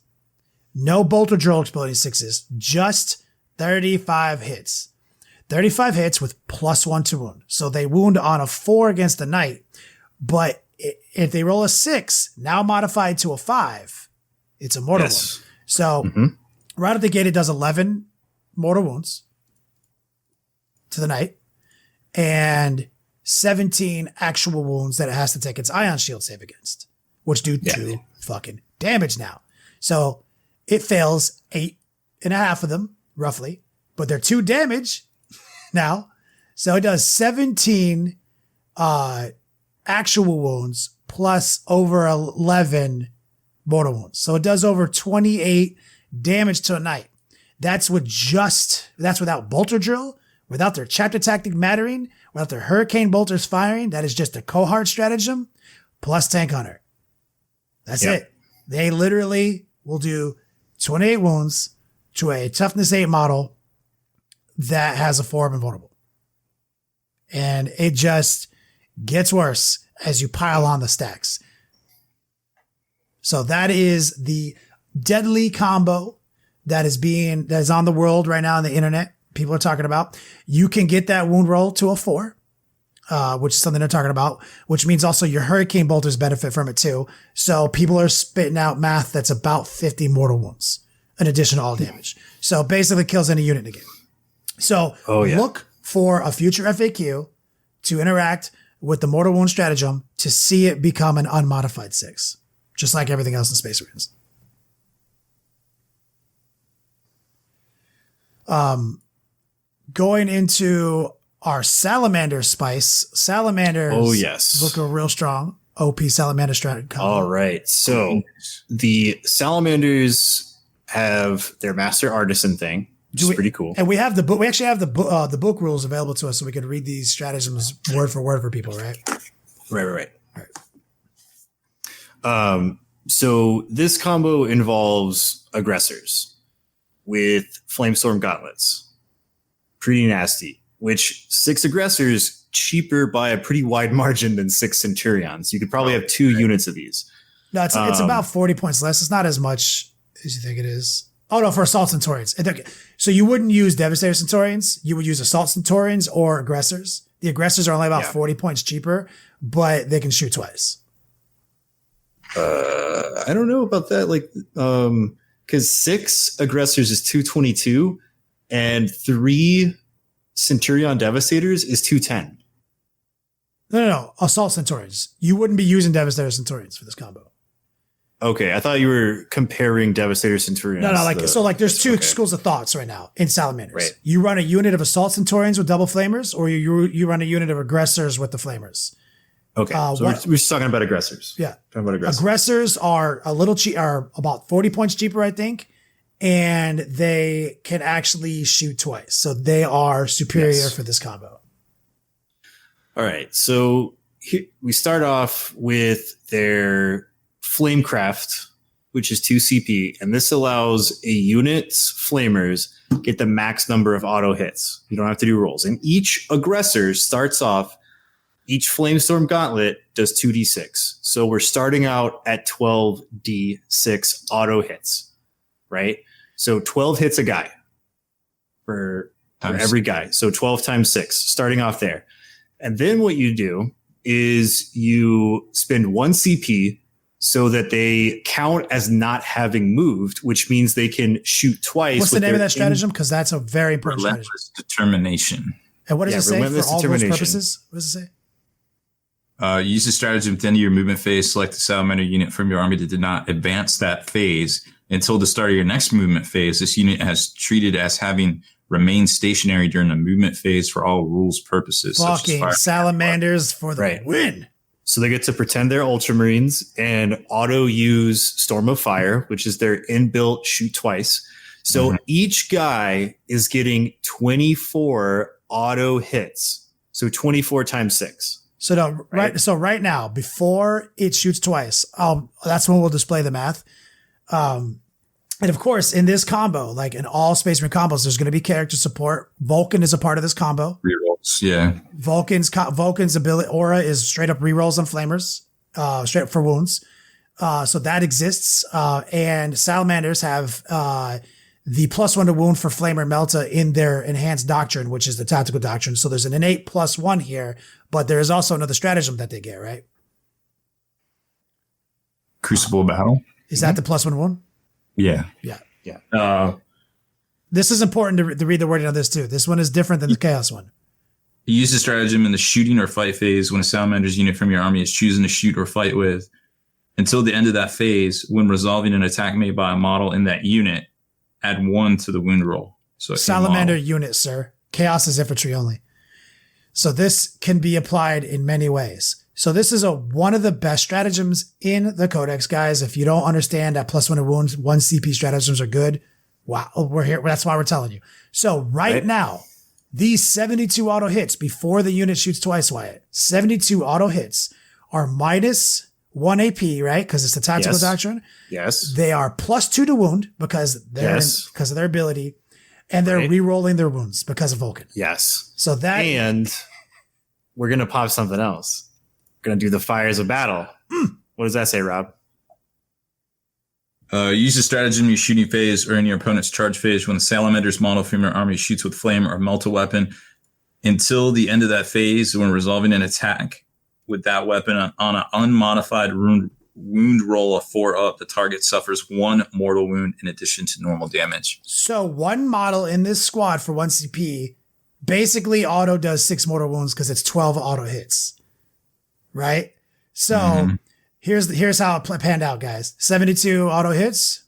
no Bolter Drill exploding 6s, just 35 hits. 35 hits with +1 to wound. So they wound on a 4 against the Knight, but if they roll a 6, now modified to a 5, it's a mortal wound. So right at the gate, it does 11 mortal wounds to the Knight and 17 actual wounds that it has to take its Ion Shield save against, which do 2 fucking damage now. So it fails 8.5 of them, roughly, but they're 2 damage now. So it does 17 actual wounds plus over 11 mortal wounds. So it does over 28 damage to a Knight. That's without Bolter Drill, without their chapter tactic mattering, without their Hurricane Bolters firing. That is just a cohort stratagem plus Tank Hunter. That's it. They literally will do 28 wounds to a toughness 8 model that has a 4 of invulnerable. And it just gets worse as you pile on the stacks. So that is the deadly combo that is on the world right now on the internet. People are talking about. You can get that wound roll to a 4, which is something they're talking about, which means also your Hurricane Bolters benefit from it too. So people are spitting out math that's about 50 mortal wounds in addition to all damage. So basically kills any unit in the game. So look for a future FAQ to interact with the mortal wound stratagem to see it become an unmodified 6, just like everything else in Space Marines. Going into our Salamander spice. Salamanders look real strong. OP Salamander strat combo. All right. So the Salamanders have their Master Artisan thing, which is pretty cool. And we have the book. We actually have the book rules available to us so we can read these stratagems word for word for people, right? Right. So this combo involves aggressors with Flamestorm Gauntlets. Pretty nasty, which 6 aggressors cheaper by a pretty wide margin than 6 Centurions. You could probably have 2 units of these. No, it's about 40 points less. It's not as much as you think it is. Oh no, for Assault Centurions. So you wouldn't use Devastator Centurions. You would use Assault Centurions or aggressors. The aggressors are only about 40 points cheaper, but they can shoot twice. I don't know about that. Because 6 aggressors is 222 and 3 Centurion Devastators is 210. No. Assault Centurions. You wouldn't be using Devastator Centurions for this combo. Okay, I thought you were comparing Devastator Centurions. No, there's two schools of thoughts right now in Salamanders. Right. You run a unit of Assault Centurions with double flamers, or you run a unit of Aggressors with the flamers. Okay, so we're just talking about aggressors. Yeah. Talking about aggressors. Aggressors are a little cheap, are about 40 points cheaper, I think. And they can actually shoot twice. So they are superior for this combo. All right. So we start off with their Flamecraft, which is 2 CP. And this allows a unit's flamers get the max number of auto hits. You don't have to do rolls. And each aggressor starts off, each Flamestorm Gauntlet does 2d6. So we're starting out at 12d6 auto hits, right? So 12 hits a guy for every guy. So 12 times 6, starting off there. And then what you do is you spend 1 CP so that they count as not having moved, which means they can shoot twice. What's the name of that stratagem? Because that's a very important Relentless Determination. And what does it say for all those purposes? What does it say? Use the stratagem at the end of your movement phase. Select the salamander unit from your army that did not advance that phase until the start of your next movement phase. This unit has treated as having remained stationary during the movement phase for all rules purposes. Fucking salamanders for the win. So they get to pretend they're Ultramarines and auto use Storm of Fire, which is their inbuilt shoot twice. So each guy is getting 24 auto hits. So 24 times 6. So right now, before it shoots twice, that's when we'll display the math. And of course, in this combo, like in all Space Marine combos, there's going to be character support. Vulcan is a part of this combo. Rerolls, yeah. Vulcan's ability aura is straight up rerolls on flamers, straight up for wounds. So that exists. And Salamanders have the +1 to wound for Flamer Melta in their enhanced doctrine, which is the tactical doctrine. So there's an innate +1 here, but there is also another stratagem that they get, right? Crucible Battle. Is that the +1 wound? Yeah. This is important to read the wording on this too. This one is different than the Chaos one. You use the stratagem in the shooting or fight phase when a Salamander's unit from your army is choosing to shoot or fight with. Until the end of that phase, when resolving an attack made by a model in that unit, add 1 to the wound roll. So Salamander unit, sir. Chaos is infantry only. So this can be applied in many ways. So this is one of the best stratagems in the Codex, guys. If you don't understand that +1 to wounds, 1 CP stratagems are good. Wow, we're here. That's why we're telling you. So right now, these 72 auto hits before the unit shoots twice, Wyatt, 72 auto hits are -1 AP, right? Because it's the tactical doctrine. Yes. They are +2 to wound because of their ability, and they're re-rolling their wounds because of Vulcan. Yes. So and we're gonna pop something else. We're gonna do the Fires of Battle. What does that say, Rob? Use the stratagem in your shooting phase or in your opponent's charge phase when the Salamander's model from your army shoots with flame or melta weapon until the end of that phase when resolving an attack with that weapon on an unmodified wound roll of 4 up, the target suffers 1 mortal wound in addition to normal damage. So one model in this squad for 1 CP basically auto does 6 mortal wounds because it's 12 auto hits. Right? So here's how it panned out, guys. 72 auto hits,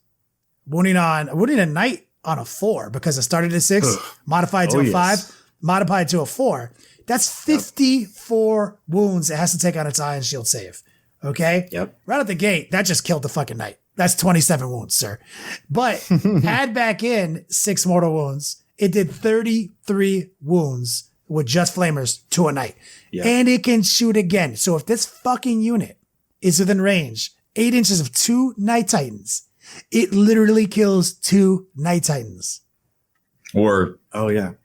wounding a knight on a 4 because it started at 6, modified to a 5, modified to a 4. That's 54 wounds it has to take on its Iron Shield save. Okay? Yep. Right out the gate, that just killed the fucking knight. That's 27 wounds, sir. But add back in 6 mortal wounds, it did 33 wounds with just flamers to a knight. Yep. And it can shoot again. So if this fucking unit is within range, 8 inches of 2 Night Titans, it literally kills 2 Night Titans. Or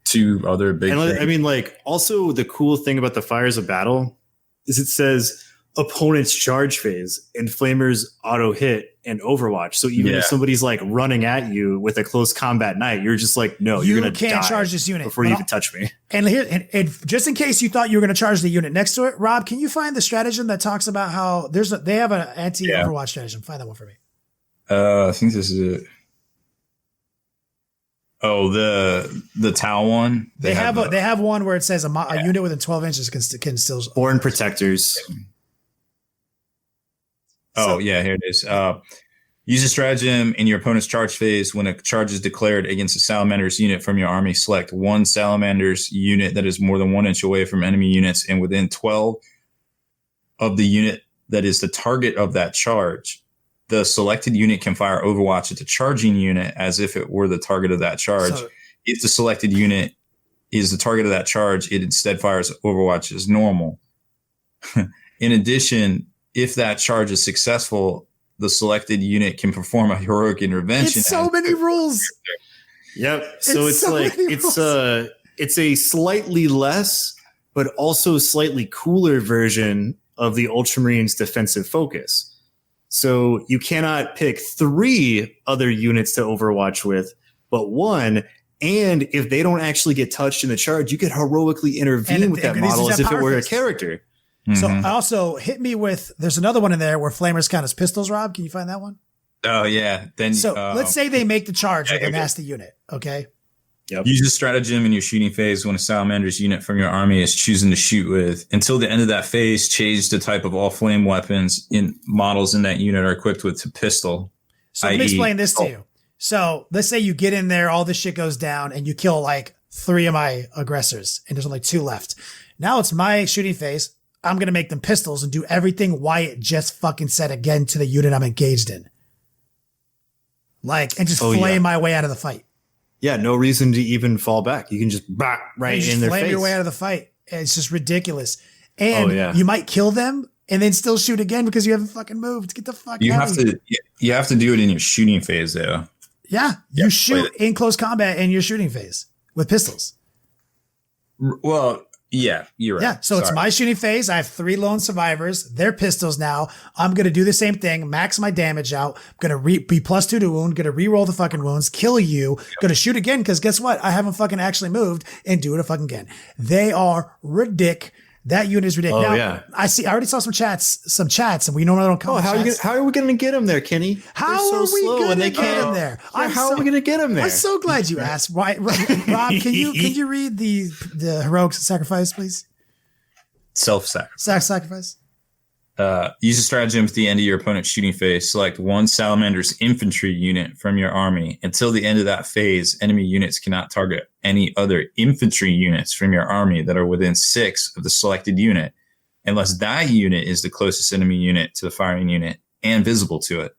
2 other big things. I mean, like, also the cool thing about the Fires of Battle is it says opponent's charge phase and flamers auto hit and Overwatch. So even if somebody's like running at you with a close combat knight, you're just like, no, you're going to die. You can't charge this unit before you even touch me. And here, and just in case you thought you were going to charge the unit next to it, Rob, can you find the stratagem that talks about how they have an anti-Overwatch stratagem? Find that one for me. I think this is it. Oh, the Tau one. They have one where it says a unit within 12 inches can still. Born protectors. Oh, yeah, here it is. Use a stratagem in your opponent's charge phase. When a charge is declared against a Salamander's unit from your army, select one Salamander's unit that is more than 1 inch away from enemy units and within 12 of the unit that is the target of that charge. The selected unit can fire Overwatch at the charging unit as if it were the target of that charge. So, if the selected unit is the target of that charge, it instead fires Overwatch as normal. In addition, if that charge is successful, the selected unit can perform a heroic intervention. It's so many rules. Yep. So it's a slightly less, but also slightly cooler version of the Ultramarines defensive focus. So you cannot pick 3 other units to Overwatch with, but 1. And if they don't actually get touched in the charge, you could heroically intervene with that model as if it were a character. Mm-hmm. So also hit me with, there's another one in there where flamers count as pistols, Rob. Can you find that one? Oh, yeah. Then let's say they make the charge with a nasty unit. Okay. Yep. Use a stratagem in your shooting phase when a Salamander's unit from your army is choosing to shoot with. Until the end of that phase, change the type of all flame weapons in models in that unit are equipped with to pistol. So let me explain this to you. So let's say you get in there, all this shit goes down, and you kill like 3 of my aggressors, and there's only 2 left. Now it's my shooting phase. I'm going to make them pistols and do everything Wyatt just fucking said again to the unit I'm engaged in. And just flame my way out of the fight. Yeah, no reason to even fall back. You can just right in their face. Flame your way out of the fight. It's just ridiculous. And you might kill them and then still shoot again because you haven't fucking moved. Get the fuck out. You have to do it in your shooting phase, though. Yeah, you shoot in close combat in your shooting phase with pistols. Well, yeah, you're right. Yeah, so it's my shooting phase. I have 3 lone survivors. They're pistols now. I'm going to do the same thing, max my damage out. I'm going to be +2 to wound, going to re-roll the fucking wounds, kill you, going to shoot again because guess what? I haven't fucking actually moved and do it fucking again. They are ridiculous. That unit is ridiculous. Oh, now, yeah. I already saw some chats, and we normally don't come. How are we going to get them there, Kenny? How are we going to get them there? How are we going to get them there? I'm so glad you asked. Rob, can you read the heroic sacrifice, please? Sacrifice. Use a stratagem at the end of your opponent's shooting phase. Select one Salamander's infantry unit from your army. Until the end of that phase, enemy units cannot target any other infantry units from your army that are within 6 of the selected unit, unless that unit is the closest enemy unit to the firing unit and visible to it.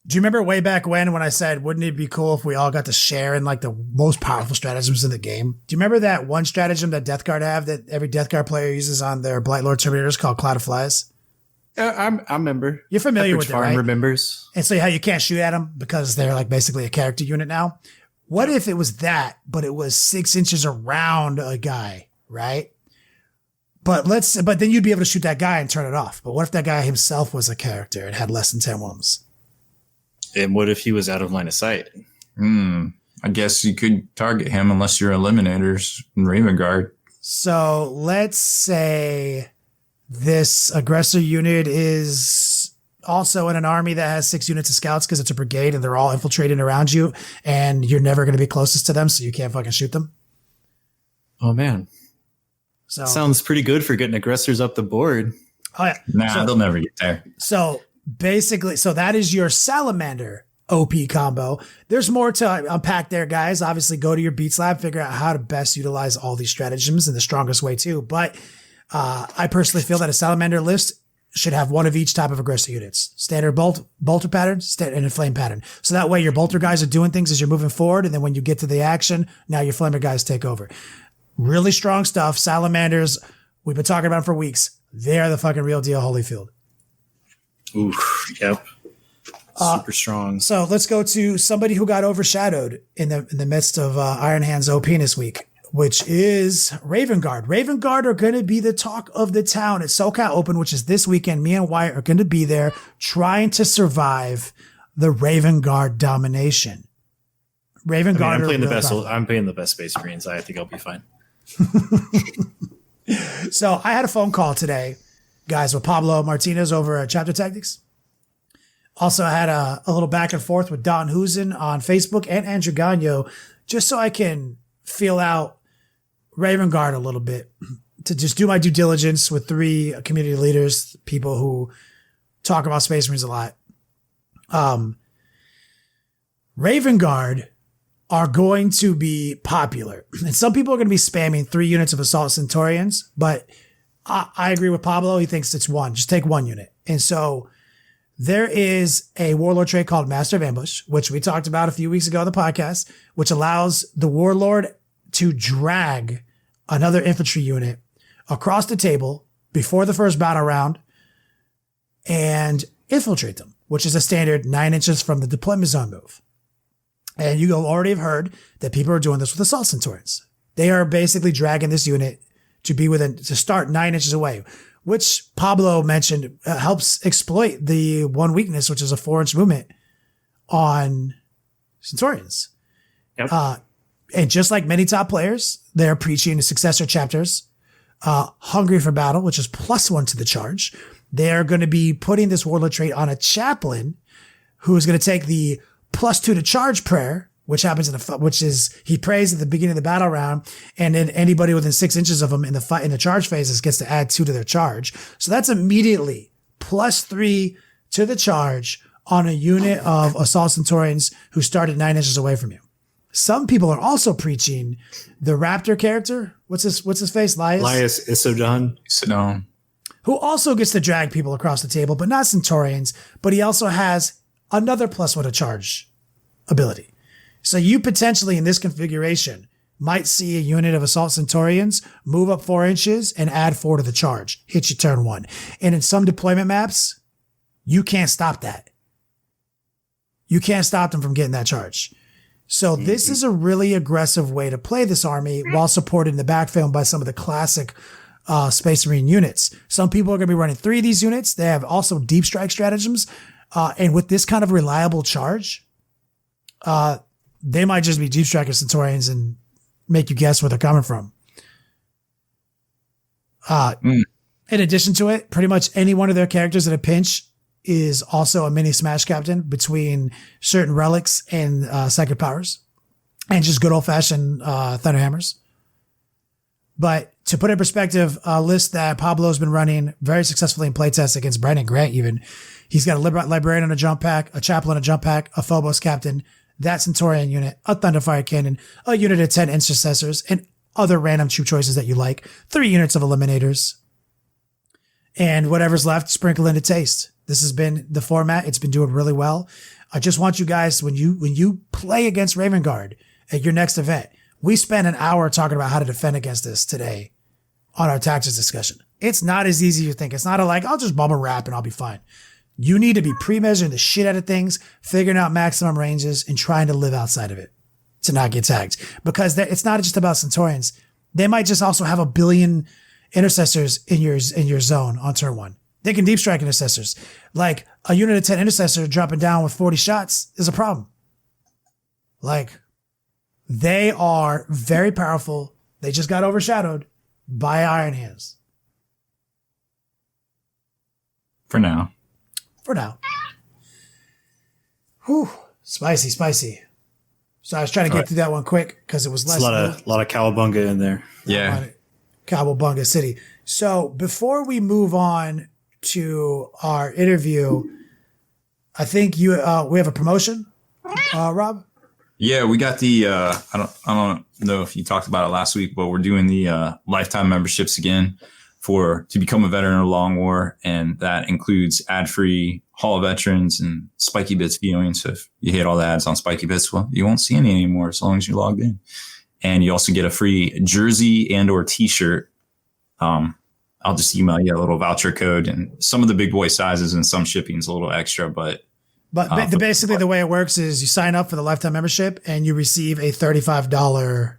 Do you remember way back when I said, wouldn't it be cool if we all got to share in the most powerful stratagems in the game? Do you remember that one stratagem that Death Guard have that every Death Guard player uses on their Blight Lord Terminators called Cloud of Flies? I remember. You're familiar with it, right? Remembers. And so how you can't shoot at them because they're basically a character unit now. What if it was that, but it was 6 inches around a guy, right? But then you'd be able to shoot that guy and turn it off. But what if that guy himself was a character and had less than 10 wounds? And what if he was out of line of sight? I guess you could target him unless you're Eliminators and Raven Guard. So let's say this aggressor unit is also in an army that has 6 units of scouts because it's a brigade and they're all infiltrating around you and you're never going to be closest to them, so you can't fucking shoot them. Oh, man. So sounds pretty good for getting aggressors up the board. Oh, yeah. Nah, they'll never get there. So basically, that is your Salamander OP combo. There's more to unpack there, guys. Obviously, go to your Beats Lab, figure out how to best utilize all these stratagems in the strongest way too. But I personally feel that a Salamander list should have one of each type of aggressor units. Standard bolter pattern, and a flame pattern. So that way your bolter guys are doing things as you're moving forward, and then when you get to the action, now your flamer guys take over. Really strong stuff. Salamanders, we've been talking about them for weeks. They are the fucking real deal, Holyfield. Oof, yep. Super strong. So let's go to somebody who got overshadowed in the midst of Iron Hand's OP this week, which is Raven Guard. Raven Guard are going to be the talk of the town at SoCal Open, which is this weekend. Me and Wyatt are going to be there trying to survive the Raven Guard domination. Raven Guard. I'm playing the best Space Marines. I think I'll be fine. So I had a phone call today, guys, with Pablo Martinez over at Chapter Tactics. Also had a little back and forth with Don Husen on Facebook and Andrew Gagno, just so I can feel out Raven Guard a little bit, to just do my due diligence with 3 community leaders, people who talk about Space Marines a lot. Raven Guard are going to be popular. And some people are going to be spamming 3 units of Assault Centurions, but I agree with Pablo. He thinks it's 1. Just take 1 unit. And so there is a Warlord trait called Master of Ambush, which we talked about a few weeks ago on the podcast, which allows the Warlord to drag another infantry unit across the table before the first battle round and infiltrate them, which is a standard 9 inches from the deployment zone move. And you already have heard that people are doing this with Assault Centurions. They are basically dragging this unit to start 9 inches away, which Pablo mentioned helps exploit the one weakness, which is a 4-inch movement on Centurions. Yep. And just like many top players, they're preaching the successor chapters, hungry for battle, which is +1 to the charge. They're going to be putting this Warlord trait on a chaplain who is going to take the +2 to charge prayer, which happens he prays at the beginning of the battle round, and then anybody within 6 inches of him in the charge phases gets to add 2 to their charge. So that's immediately +3 to the charge on a unit of Assault Centurions who started 9 inches away from you. Some people are also preaching the Raptor character. What's his face? Lias Isodon. Isodon. Who also gets to drag people across the table, but not Centurions. But he also has another +1 to charge ability. So you potentially in this configuration might see a unit of Assault Centurions move up 4 inches and add 4 to the charge. Hit you turn 1. And in some deployment maps, you can't stop that. You can't stop them from getting that charge. So this is a really aggressive way to play this army while supported in the backfield by some of the classic Space Marine units. Some people are going to be running 3 of these units. They have also deep strike stratagems. And with this kind of reliable charge, they might just be deep striker Centurions and make you guess where they're coming from. In addition to it, pretty much any one of their characters at a pinch is also a mini Smash Captain between certain relics and psychic powers, and just good old fashioned Thunderhammers. But to put in perspective, a list that Pablo's been running very successfully in playtests against Brandon Grant, even he's got a Librarian on a jump pack, a Chaplain on a jump pack, a Phobos Captain, that Centurion unit, a Thunderfire Cannon, a unit of 10 Intercessors, and other random troop choices that you like, 3 units of Eliminators, and whatever's left, sprinkle into taste. This has been the format. It's been doing really well. I just want you guys, when you play against Raven Guard at your next event, we spent an hour talking about how to defend against this today on our tactics discussion. It's not as easy as you think. It's not I'll just bubble wrap and I'll be fine. You need to be pre-measuring the shit out of things, figuring out maximum ranges, and trying to live outside of it to not get tagged. Because it's not just about Centurions. They might just also have 1 billion Intercessors in your zone on turn 1. They can deep strike Intercessors. Like a unit of 10 Intercessor dropping down with 40 shots is a problem. They are very powerful. They just got overshadowed by Iron Hands. For now. Whew. Spicy. So I was trying to get through that one quick because it was less. A lot of cowabunga in there. Yeah. Cowabunga City. So before we move on to our interview, I think we have a promotion, Rob. Yeah, we got the I don't know if you talked about it last week, but we're doing the lifetime memberships again to become a veteran of Long War, and that includes ad-free Hall of Veterans and Spiky Bits viewing. So if you hit all the ads on Spiky Bits, well, you won't see any anymore as long as you're logged in. And you also get a free jersey and or t-shirt. I'll just email you a little voucher code, and some of the big boy sizes and some shipping's a little extra, but basically the way it works is you sign up for the lifetime membership and you receive a $35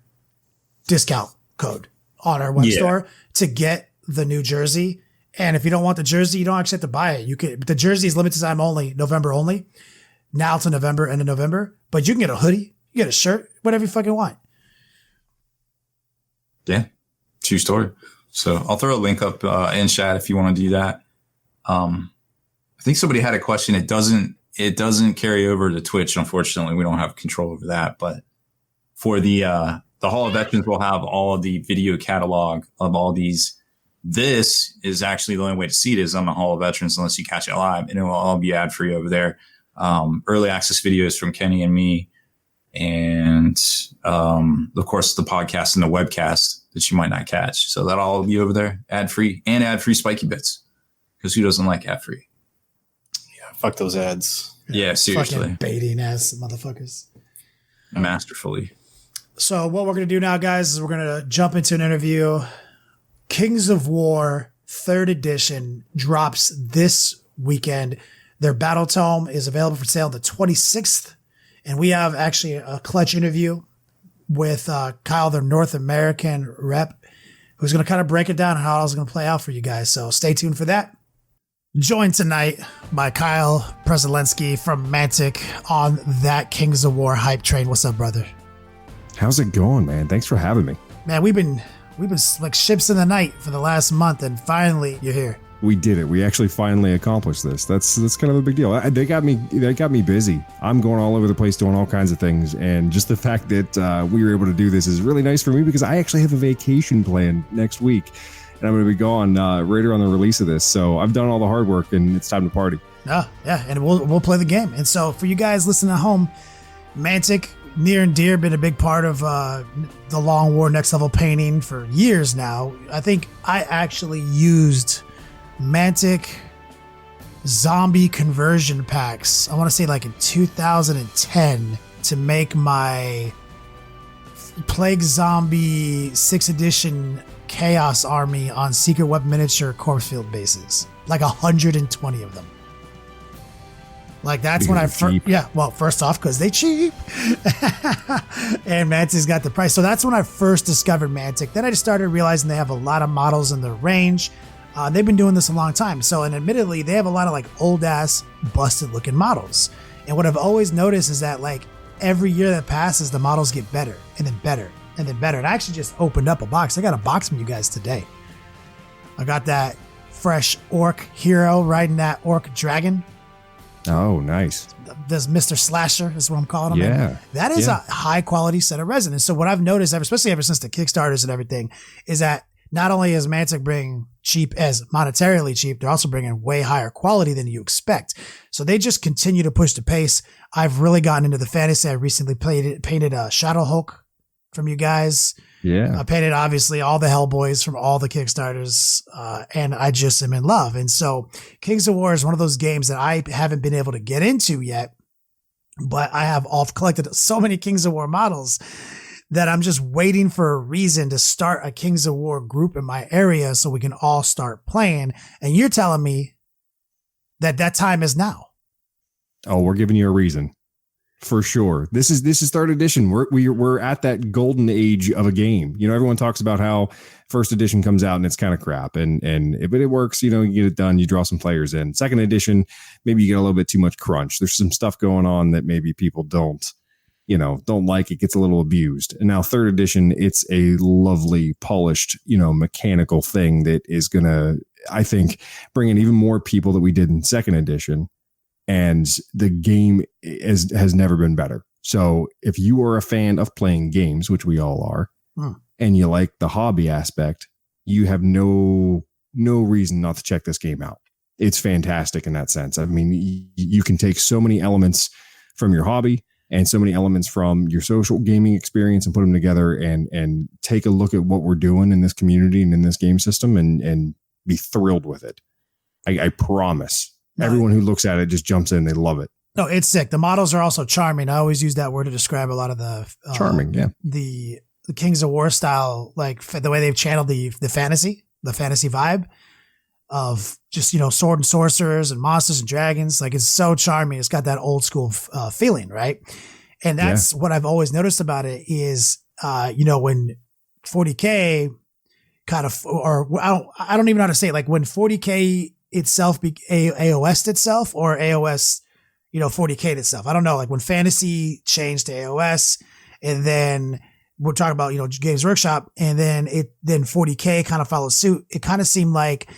discount code on our web store to get the new jersey. And if you don't want the jersey, you don't actually have to buy it. The jersey is limited time only, November only, now to November, end of November. But you can get a hoodie, you get a shirt, whatever you fucking want. Yeah, true story. So I'll throw a link up in chat if you want to do that. I think somebody had a question. It doesn't it doesn't carry over to Twitch. Unfortunately, we don't have control over that. But for the Hall of Veterans, will have all of the video catalog of all these. This is actually the only way to see it is on the Hall of Veterans, unless you catch it live, and it will all be ad free over there. Early access videos from Kenny and me, and of course the podcast and the webcast that you might not catch. So that'll all be over there, ad free, and ad free spiky bits, because who doesn't like ad free? Yeah, fuck those ads. Yeah, seriously, fucking baiting ass motherfuckers. Masterfully. So what we're gonna do now, guys, is we're gonna jump into an interview. Kings of War 3rd edition drops this weekend. Their battle tome is available for sale the 26th. And we have actually a clutch interview with Kyle, their North American rep, who's going to kind of break it down and how it's going to play out for you guys. So stay tuned for that. Joined tonight by Kyle Preselensky from Mantic on that Kings of War hype train. What's up, brother? How's it going, man? Thanks for having me. Man, we've been like ships in the night for the last month, and finally you're here. We did it. We actually finally accomplished this. That's kind of a big deal. They got me busy. I'm going all over the place doing all kinds of things, and just the fact that we were able to do this is really nice for me because I actually have a vacation planned next week, and I'm going to be gone right around the release of this. So I've done all the hard work, and it's time to party. Yeah, and we'll play the game. And so for you guys listening at home, Mantic, near and dear, been a big part of the Long War Next Level painting for years now. I think I actually used Mantic zombie conversion packs, I want to say like in 2010, to make my Plague Zombie 6th edition Chaos Army on Secret Weapon Miniature Corpse Field bases. Like 120 of them. Like that's when I first, first off, because they cheap, and Mantic's got the price. So that's when I first discovered Mantic. Then I just started realizing they have a lot of models in their range. They've been doing this a long time. So, and admittedly, they have a lot of like old ass busted looking models. And what I've always noticed is that like every year that passes, the models get better and then better and then better. And I actually just opened up a box. I got a box from you guys today. I got that fresh orc hero riding that orc dragon. Oh, nice. There's Mr. Slasher is what I'm calling him. Yeah. That is a high quality set of resin. And so what I've noticed, especially ever since the Kickstarters and everything, is that not only is Mantic bringing cheap as monetarily cheap, they're also bringing way higher quality than you expect. So they just continue to push the pace. I've really gotten into the fantasy. I recently painted a Shadow Hulk from you guys. Yeah. I painted obviously all the Hellboys from all the Kickstarters, and I just am in love. And so Kings of War is one of those games that I haven't been able to get into yet, but I have collected so many Kings of War models that I'm just waiting for a reason to start a Kings of War group in my area so we can all start playing. And you're telling me that time is now. Oh, we're giving you a reason. For sure. This is 3rd edition. We're at that golden age of a game. You know, everyone talks about how 1st edition comes out and it's kind of crap. But it works, you know, you get it done, you draw some players in. 2nd edition, maybe you get a little bit too much crunch. There's some stuff going on that maybe people don't like. It gets a little abused. And now 3rd edition, it's a lovely, polished, mechanical thing that is going to, I think, bring in even more people that we did in 2nd edition. And the game has never been better. So if you are a fan of playing games, which we all are, and you like the hobby aspect, you have no reason not to check this game out. It's fantastic in that sense. I mean, you can take so many elements from your hobby and so many elements from your social gaming experience and put them together and take a look at what we're doing in this community and in this game system and be thrilled with it. I promise. No, everyone who looks at it just jumps in. They love it. No, it's sick. The models are also charming. I always use that word to describe a lot of the charming. Yeah. The Kings of War style, like the way they've channeled the fantasy vibe of just, sword and sorcerers and monsters and dragons. Like it's so charming. It's got that old school feeling. Right. And that's what I've always noticed about it is, when 40K kind of, or I don't even know how to say it. Like when 40K itself AOS'd itself or AOS, 40K'd itself. I don't know. Like when fantasy changed to AOS and then we're talking about, Games Workshop and then 40K kind of followed suit. It kind of seemed like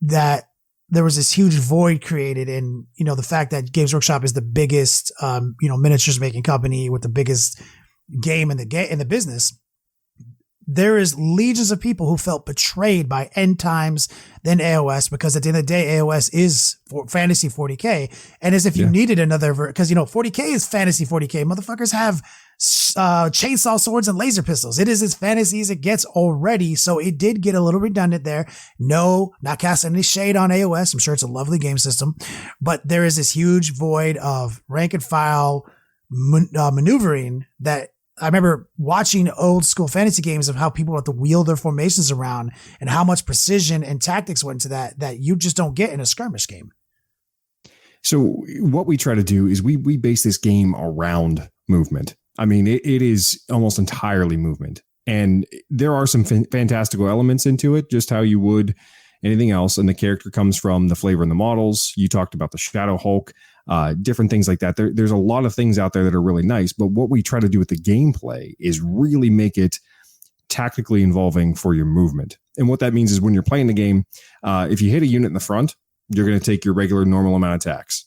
that there was this huge void created in, the fact that Games Workshop is the biggest, miniatures making company with the biggest game in the business. There is legions of people who felt betrayed by End Times, then AOS, because at the end of the day, AOS is fantasy 40K. And as if you needed another, because, 40K is fantasy 40K. Motherfuckers have chainsaw swords and laser pistols. It is as fantasy as it gets already. So it did get a little redundant there. No, not casting any shade on AOS. I'm sure it's a lovely game system, but there is this huge void of rank and file maneuvering that I remember watching old school fantasy games of how people have to wheel their formations around and how much precision and tactics went into that you just don't get in a skirmish game. So what we try to do is we base this game around movement. I mean, it is almost entirely movement. And there are some fantastical elements into it, just how you would anything else. And the character comes from the flavor in the models. You talked about the Shadow Hulk, different things like that. There's a lot of things out there that are really nice. But what we try to do with the gameplay is really make it tactically involving for your movement. And what that means is when you're playing the game, if you hit a unit in the front, you're going to take your regular normal amount of attacks.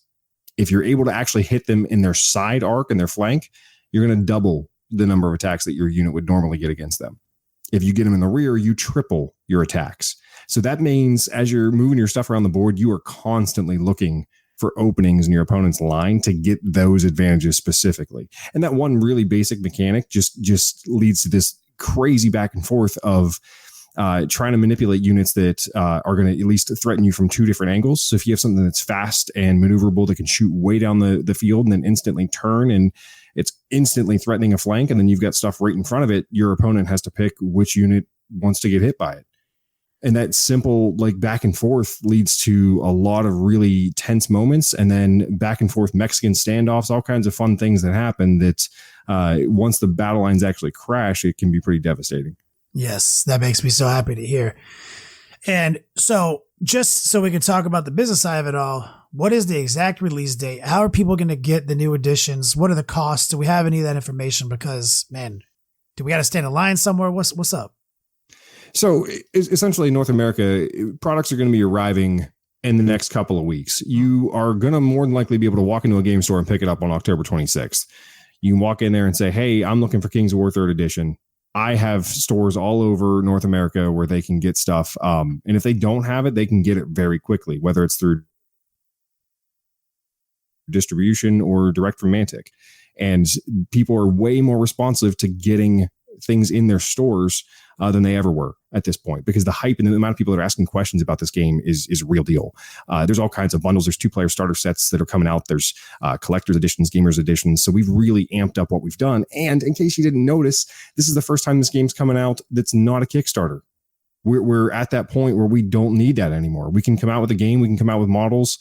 If you're able to actually hit them in their side arc and their flank, you're going to double the number of attacks that your unit would normally get against them. If you get them in the rear, you triple your attacks. So that means as you're moving your stuff around the board, you are constantly looking for openings in your opponent's line to get those advantages specifically. And that one really basic mechanic just leads to this crazy back and forth of trying to manipulate units that are going to at least threaten you from two different angles. So if you have something that's fast and maneuverable that can shoot way down the field and then instantly turn and it's instantly threatening a flank, and then you've got stuff right in front of it, your opponent has to pick which unit wants to get hit by it. And that simple back and forth leads to a lot of really tense moments, and then back and forth Mexican standoffs, all kinds of fun things that happen that once the battle lines actually crash, it can be pretty devastating. Yes, that makes me so happy to hear. And so just so we can talk about the business side of it all, what is the exact release date? How are people going to get the new editions? What are the costs? Do we have any of that information? Because, man, do we got to stand in line somewhere? What's up? So essentially, North America, products are going to be arriving in the next couple of weeks. You are going to more than likely be able to walk into a game store and pick it up on October 26th. You can walk in there and say, hey, I'm looking for Kings of War 3rd edition. I have stores all over North America where they can get stuff. And if they don't have it, they can get it very quickly, whether it's through distribution or direct from Mantic. And people are way more responsive to getting things in their stores than they ever were at this point, because the hype and the amount of people that are asking questions about this game is a real deal. There's all kinds of bundles. There's 2-player starter sets that are coming out. There's collector's editions, gamers editions. So we've really amped up what we've done. And in case you didn't notice, this is the first time this game's coming out that's not a Kickstarter. We're at that point where we don't need that anymore. We can come out with a game. We can come out with models.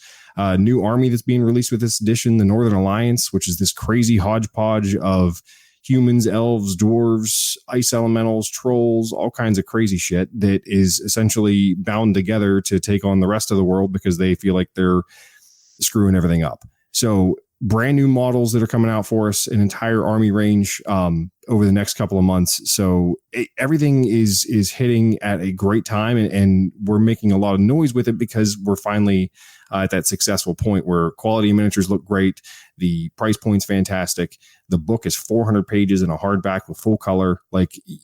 New army that's being released with this edition, the Northern Alliance, which is this crazy hodgepodge of humans, elves, dwarves, ice elementals, trolls, all kinds of crazy shit that is essentially bound together to take on the rest of the world because they feel like they're screwing everything up. So brand new models that are coming out for us, an entire army range over the next couple of months. So everything is hitting at a great time, and we're making a lot of noise with it because we're finally at that successful point where quality miniatures look great. The price point's fantastic. The book is 400 pages in a hardback with full color.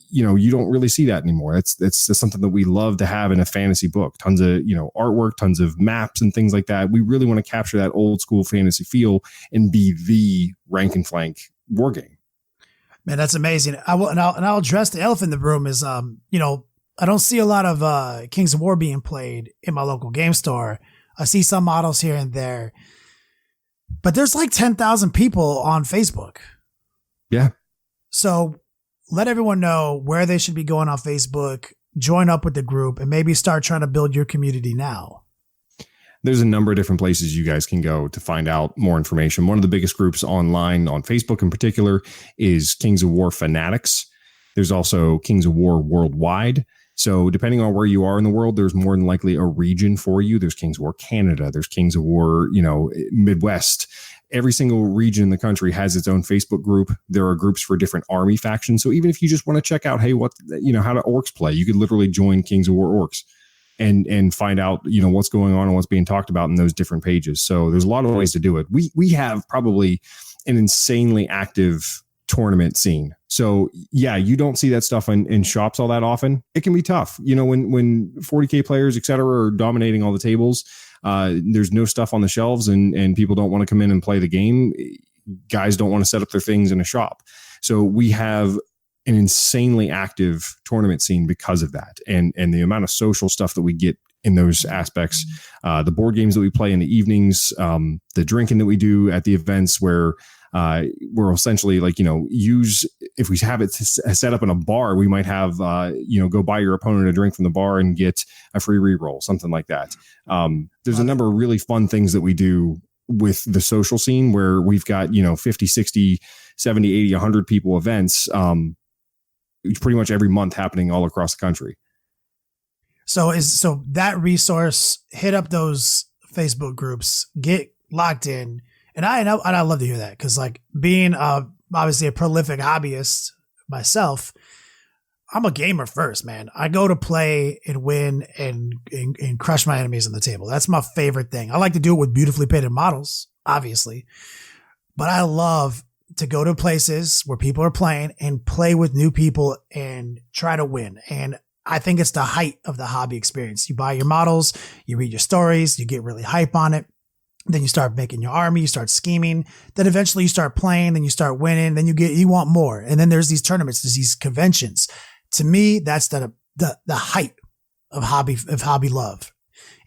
You don't really see that anymore. That's something that we love to have in a fantasy book. Tons of, artwork, tons of maps and things like that. We really want to capture that old school fantasy feel and be the rank and flank war game. Man, that's amazing. I'll address the elephant in the room is, I don't see a lot of Kings of War being played in my local game store. I see some models here and there, but there's 10,000 people on Facebook. Yeah. So let everyone know where they should be going on Facebook, join up with the group, and maybe start trying to build your community now. There's a number of different places you guys can go to find out more information. One of the biggest groups online on Facebook in particular is Kings of War Fanatics. There's also Kings of War Worldwide. So depending on where you are in the world, there's more than likely a region for you. There's Kings of War Canada. There's Kings of War, Midwest. Every single region in the country has its own Facebook group. There are groups for different army factions. So even if you just want to check out, hey, how do orcs play? You could literally join Kings of War Orcs. and find out, what's going on and what's being talked about in those different pages. So there's a lot of ways to do it. We have probably an insanely active tournament scene. So yeah, you don't see that stuff in shops all that often. It can be tough, when 40K players, et cetera, are dominating all the tables. There's no stuff on the shelves and people don't want to come in and play the game. Guys don't want to set up their things in a shop. So we have an insanely active tournament scene because of that. And the amount of social stuff that we get in those aspects, the board games that we play in the evenings, the drinking that we do at the events where we're essentially if we have it set up in a bar, we might have, go buy your opponent a drink from the bar and get a free reroll, something like that. There's a number of really fun things that we do with the social scene where we've got, 50, 60, 70, 80, 100 people events, pretty much every month happening all across the country. So that resource, hit up those Facebook groups, get locked in. And I love to hear that because being obviously a prolific hobbyist myself, I'm a gamer first, man. I go to play and win and crush my enemies on the table. That's my favorite thing. I like to do it with beautifully painted models, obviously, but I love to go to places where people are playing and play with new people and try to win. And I think it's the height of the hobby experience. You buy your models, you read your stories, you get really hype on it. Then you start making your army, you start scheming. Then eventually you start playing, then you start winning, then you want more. And then there's these tournaments, there's these conventions. To me, that's the height of hobby love.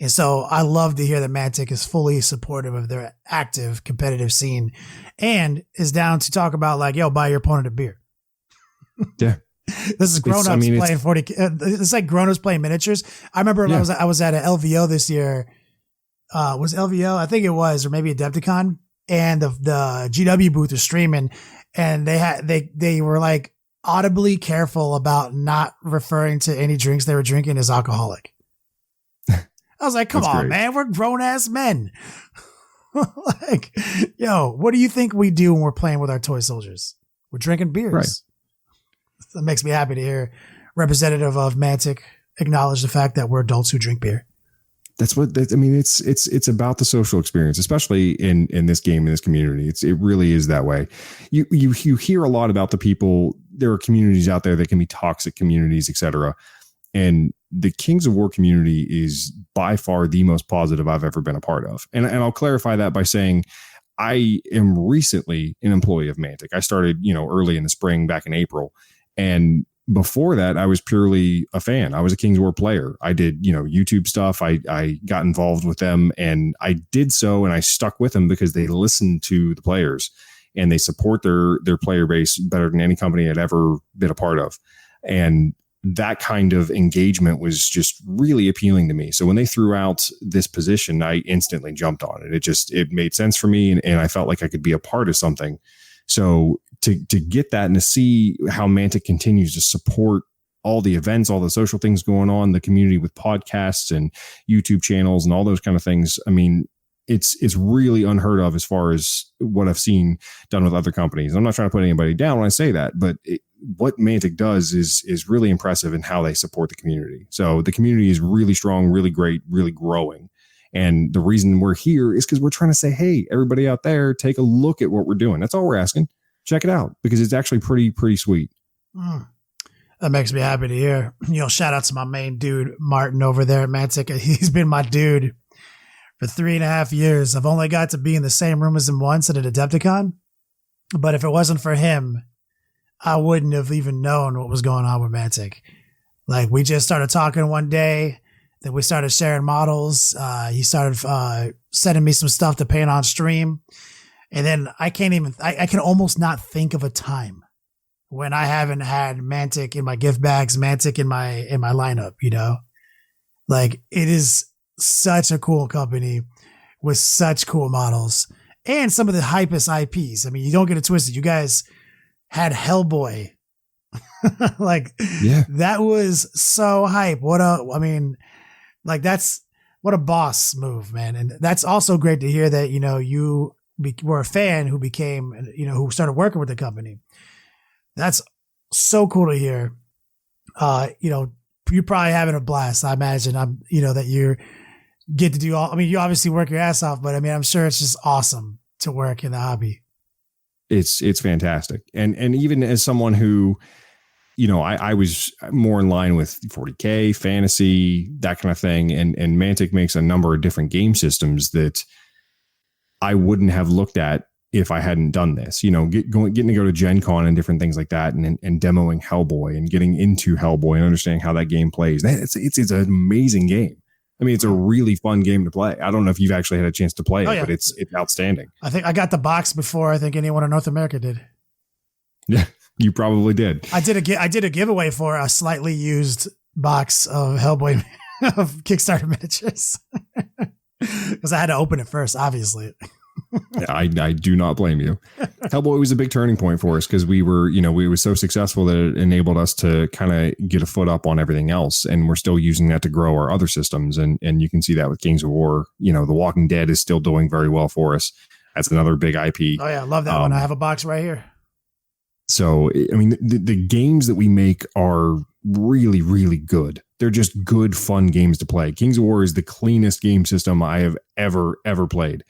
And so I love to hear that Mantic is fully supportive of their active competitive scene and is down to talk about buy your opponent a beer. Yeah. This is grown-ups playing 40. It's like grown-ups playing miniatures. I remember I was at an LVO this year. Was LVO? I think it was, or maybe Adepticon. And the GW booth was streaming, and they were audibly careful about not referring to any drinks they were drinking as alcoholic. I was like, come on, man, we're grown ass men. What do you think we do when we're playing with our toy soldiers? We're drinking beers. Right. That makes me happy to hear representative of Mantic acknowledge the fact that we're adults who drink beer. It's about the social experience, especially in this game, in this community. It really is that way. You hear a lot about the people. There are communities out there that can be toxic communities, etc. And the Kings of War community is by far the most positive I've ever been a part of. And I'll clarify that by saying I am recently an employee of Mantic. I started, early in the spring back in April. And before that, I was purely a fan. I was a Kings of War player. I did, YouTube stuff. I got involved with them, and I did so, and I stuck with them because they listened to the players and they support their player base better than any company I'd ever been a part of. And that kind of engagement was just really appealing to me. So when they threw out this position, I instantly jumped on it. It made sense for me, and I felt like I could be a part of something. So to get that and to see how Mantic continues to support all the events, all the social things going on, the community with podcasts and YouTube channels and all those kind of things. I mean, it's really unheard of as far as what I've seen done with other companies. I'm not trying to put anybody down when I say that, but what Mantic does is really impressive in how they support the community. So the community is really strong, really great, really growing. And the reason we're here is because we're trying to say, hey, everybody out there, take a look at what we're doing. That's all we're asking. Check it out because it's actually pretty sweet. That makes me happy to hear. Shout out to my main dude, Martin, over there at Mantic. He's been my dude for 3.5 years. I've only got to be in the same room as him once at an Adepticon. But if it wasn't for him, I wouldn't have even known what was going on with Mantic. We just started talking one day. Then we started sharing models. He started sending me some stuff to paint on stream. And then I can almost not think of a time when I haven't had Mantic in my gift bags, Mantic in my lineup, it is such a cool company with such cool models and some of the hypest IPs. I mean, you don't get it twisted. You guys had Hellboy. That was so hype. That's what a boss move, man. And that's also great to hear that, you were a fan who became, who started working with the company. That's so cool to hear. you're probably having a blast. I imagine that you get to do all. I mean, you obviously work your ass off, but I mean, I'm sure it's just awesome to work in the hobby. It's fantastic, and even as someone who, I was more in line with 40K, fantasy, that kind of thing, and Mantic makes a number of different game systems that I wouldn't have looked at if I hadn't done this. Getting to go to Gen Con and different things like that, and demoing Hellboy and getting into Hellboy and understanding how that game plays. It's an amazing game. I mean, it's a really fun game to play. I don't know if you've actually had a chance to play it, but it's outstanding. I think I got the box before I think anyone in North America did. Yeah, you probably did. I did a giveaway for a slightly used box of Hellboy of Kickstarter miniatures because I had to open it first, obviously. I do not blame you. Hellboy was a big turning point for us because we were so successful that it enabled us to kind of get a foot up on everything else, and we're still using that to grow our other systems. And you can see that with Kings of War. The Walking Dead is still doing very well for us. That's another big IP. Oh yeah, I love that one. I have a box right here. So I mean, the games that we make are really, really good. They're just good, fun games to play. Kings of War is the cleanest game system I have ever played.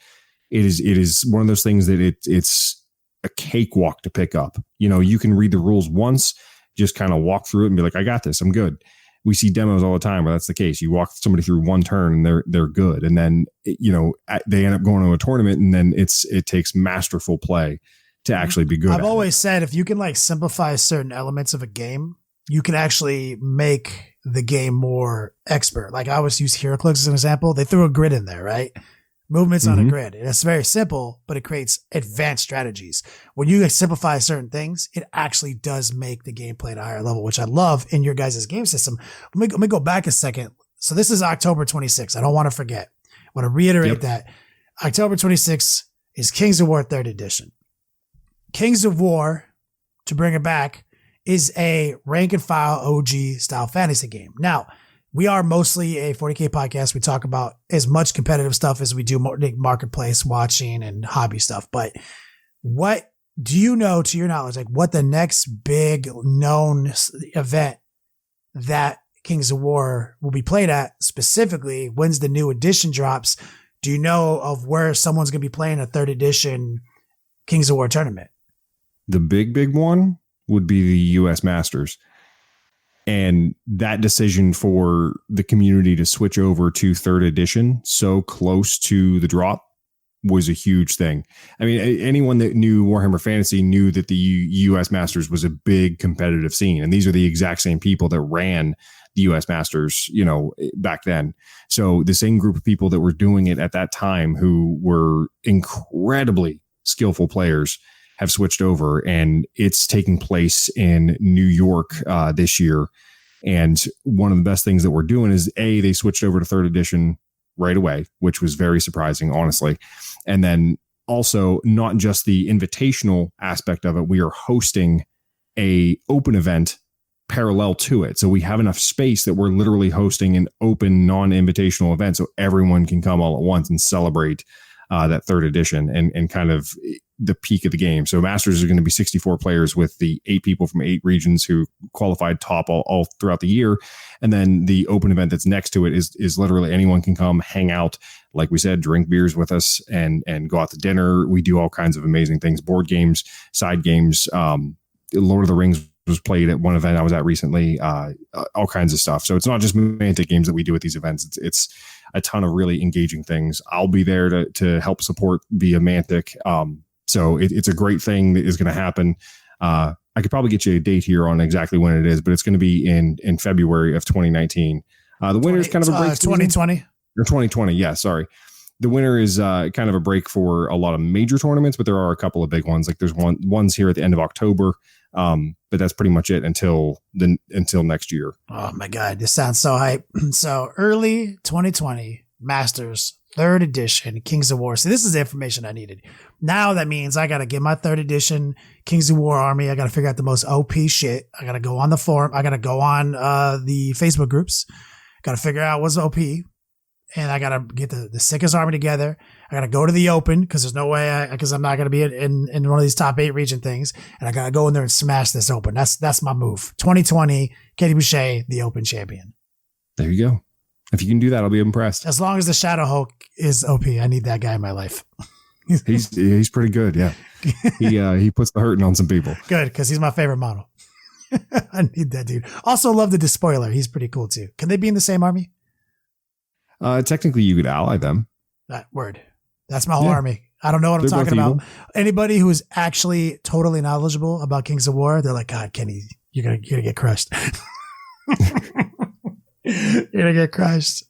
It is one of those things that it's a cakewalk to pick up. You can read the rules once, just kind of walk through it and be like, I got this, I'm good. We see demos all the time where that's the case. You walk somebody through one turn and they're good. And then, they end up going to a tournament, and then it takes masterful play to actually be good. I've always said, if you can simplify certain elements of a game, you can actually make the game more expert. Like I always use HeroClix as an example. They threw a grid in there, right? Movements on a grid. And it's very simple, but it creates advanced strategies. When you simplify certain things, it actually does make the gameplay at a higher level, which I love in your guys' game system. Let me go back a second. So this is October 26th. I don't want to forget. I want to reiterate that. October 26th is Kings of War 3rd edition. Kings of War, to bring it back, is a rank and file OG style fantasy game. Now, we are mostly a 40K podcast. We talk about as much competitive stuff as we do marketplace watching and hobby stuff. But what do you know, to your knowledge, what the next big known event that Kings of War will be played at specifically? When's the new edition drops? Do you know of where someone's going to be playing a 3rd edition Kings of War tournament? The big one would be the US Masters. And that decision for the community to switch over to 3rd edition so close to the drop was a huge thing. I mean, anyone that knew Warhammer Fantasy knew that the US Masters was a big competitive scene. And these are the exact same people that ran the US Masters, back then. So the same group of people that were doing it at that time, who were incredibly skillful players, have switched over, and it's taking place in New York this year. And one of the best things that we're doing is they switched over to 3rd edition right away, which was very surprising, honestly. And then also, not just the invitational aspect of it, we are hosting a open event parallel to it. So we have enough space that we're literally hosting an open, non-invitational event so everyone can come all at once and celebrate that 3rd edition and kind of the peak of the game. So Masters is going to be 64 players with the 8 people from 8 regions who qualified top all throughout the year. And then the open event that's next to it is literally anyone can come hang out. Like we said, drink beers with us and go out to dinner. We do all kinds of amazing things, board games, side games. Lord of the Rings was played at one event I was at recently, all kinds of stuff. So it's not just Mantic games that we do at these events. It's a ton of really engaging things. I'll be there to help support via Mantic. So it's a great thing that is going to happen. I could probably get you a date here on exactly when it is, but it's going to be in February of 2019. The winter is kind of a break. 2020 or 2020. Yeah, sorry. The winter is kind of a break for a lot of major tournaments, but there are a couple of big ones. Like there's ones here at the end of October. But that's pretty much it until next year. Oh my God, this sounds so hype. So early 2020 Masters 3rd edition Kings of War. So this is the information I needed. Now that means I got to get my 3rd edition Kings of War army. I got to figure out the most OP shit. I got to go on the forum. I got to go on the Facebook groups. Got to figure out what's OP. and I got to get the sickest army together. I got to go to the open because there's no way because I'm not going to be in one of these top 8 region things. And I got to go in there and smash this open. That's my move. 2020, Katie Boucher, the open champion. There you go. If you can do that, I'll be impressed. As long as the Shadow Hulk is OP, I need that guy in my life. He's pretty good. Yeah. He puts the hurting on some people. Good. Cause he's my favorite model. I need that dude. Also love the Despoiler. He's pretty cool too. Can they be in the same army? Technically you could ally them. That word. That's my whole army. I don't know what I'm talking about. Anybody who is actually totally knowledgeable about Kings of War, they're like, God, Kenny, you're gonna get crushed. You're gonna get crushed.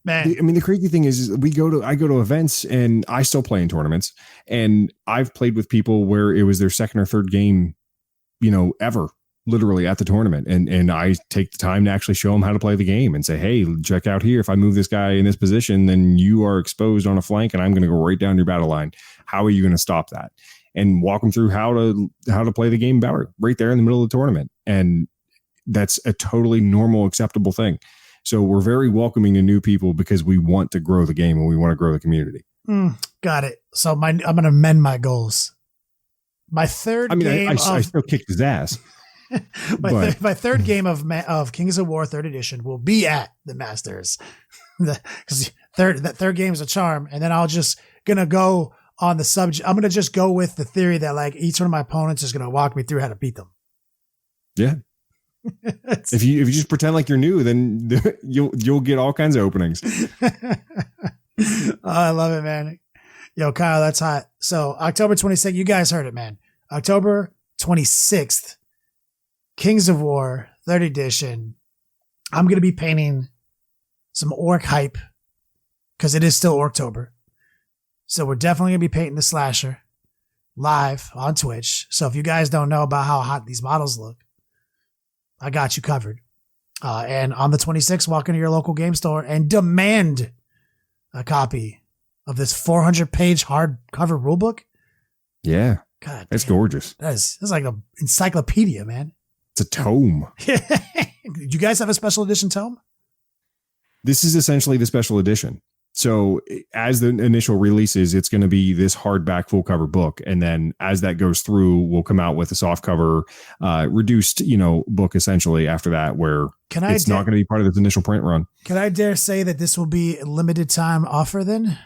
Man. I mean, the crazy thing is I go to events and I still play in tournaments, and I've played with people where it was their second or third game, ever, literally at the tournament. And I take the time to actually show them how to play the game and say, hey, check out here. If I move this guy in this position, then you are exposed on a flank and I'm going to go right down your battle line. How are you going to stop that? And walk them through how to play the game better right there in the middle of the tournament. And that's a totally normal, acceptable thing. So we're very welcoming to new people because we want to grow the game and we want to grow the community. Got it. So I'm going to amend my goals. My third game. I still kicked his ass. my third game of Kings of War 3rd edition will be at the Masters. Because that third game is a charm. And then I'll just going to go on the subject. I'm going to just go with the theory that like each one of my opponents is going to walk me through how to beat them. Yeah. If you just pretend like you're new, then you'll get all kinds of openings. Oh, I love it, man. Yo, Kyle, that's hot. So October 26th, you guys heard it, man. October 26th, Kings of War 3rd edition. I'm going to be painting some orc hype because it is still Orktober. So we're definitely going to be painting the slasher live on Twitch. So if you guys don't know about how hot these models look, I got you covered. And on the 26th, walk into your local game store and demand a copy of this 400-page hardcover rulebook. Yeah. God, it's gorgeous. That's like an encyclopedia, man. It's a tome. Do you guys have a special edition tome? This is essentially the special edition. So as the initial releases, it's going to be this hardback full cover book. And then as that goes through, we'll come out with a soft cover, reduced, book essentially after that, where it's not going to be part of this initial print run. Can I dare say that this will be a limited time offer then?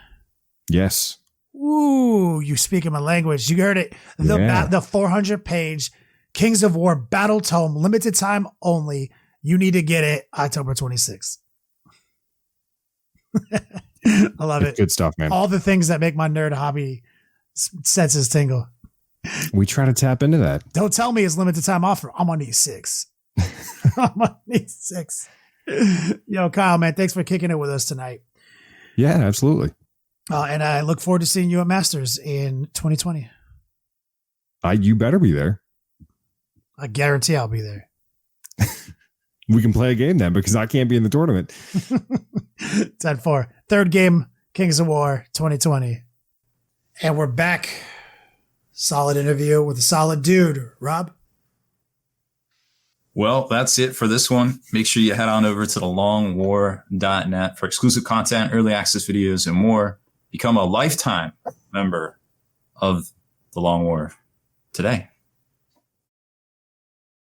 Yes. Ooh, you speak in my language. You heard it. The 400-page Kings of War Battle Tome, limited time only. You need to get it October 26th. I love it. Good stuff, man. All the things that make my nerd hobby senses tingle. We try to tap into that. Don't tell me it's limited time offer. I'm gonna need 6. I'm gonna need 6. Yo, Kyle, man, thanks for kicking it with us tonight. Yeah, absolutely. And I look forward to seeing you at Masters in 2020. You better be there. I guarantee I'll be there. We can play a game then because I can't be in the tournament. 10-4. Third game, Kings of War 2020. And we're back. Solid interview with a solid dude. Rob? Well, that's it for this one. Make sure you head on over to thelongwar.net for exclusive content, early access videos, and more. Become a lifetime member of The Long War today.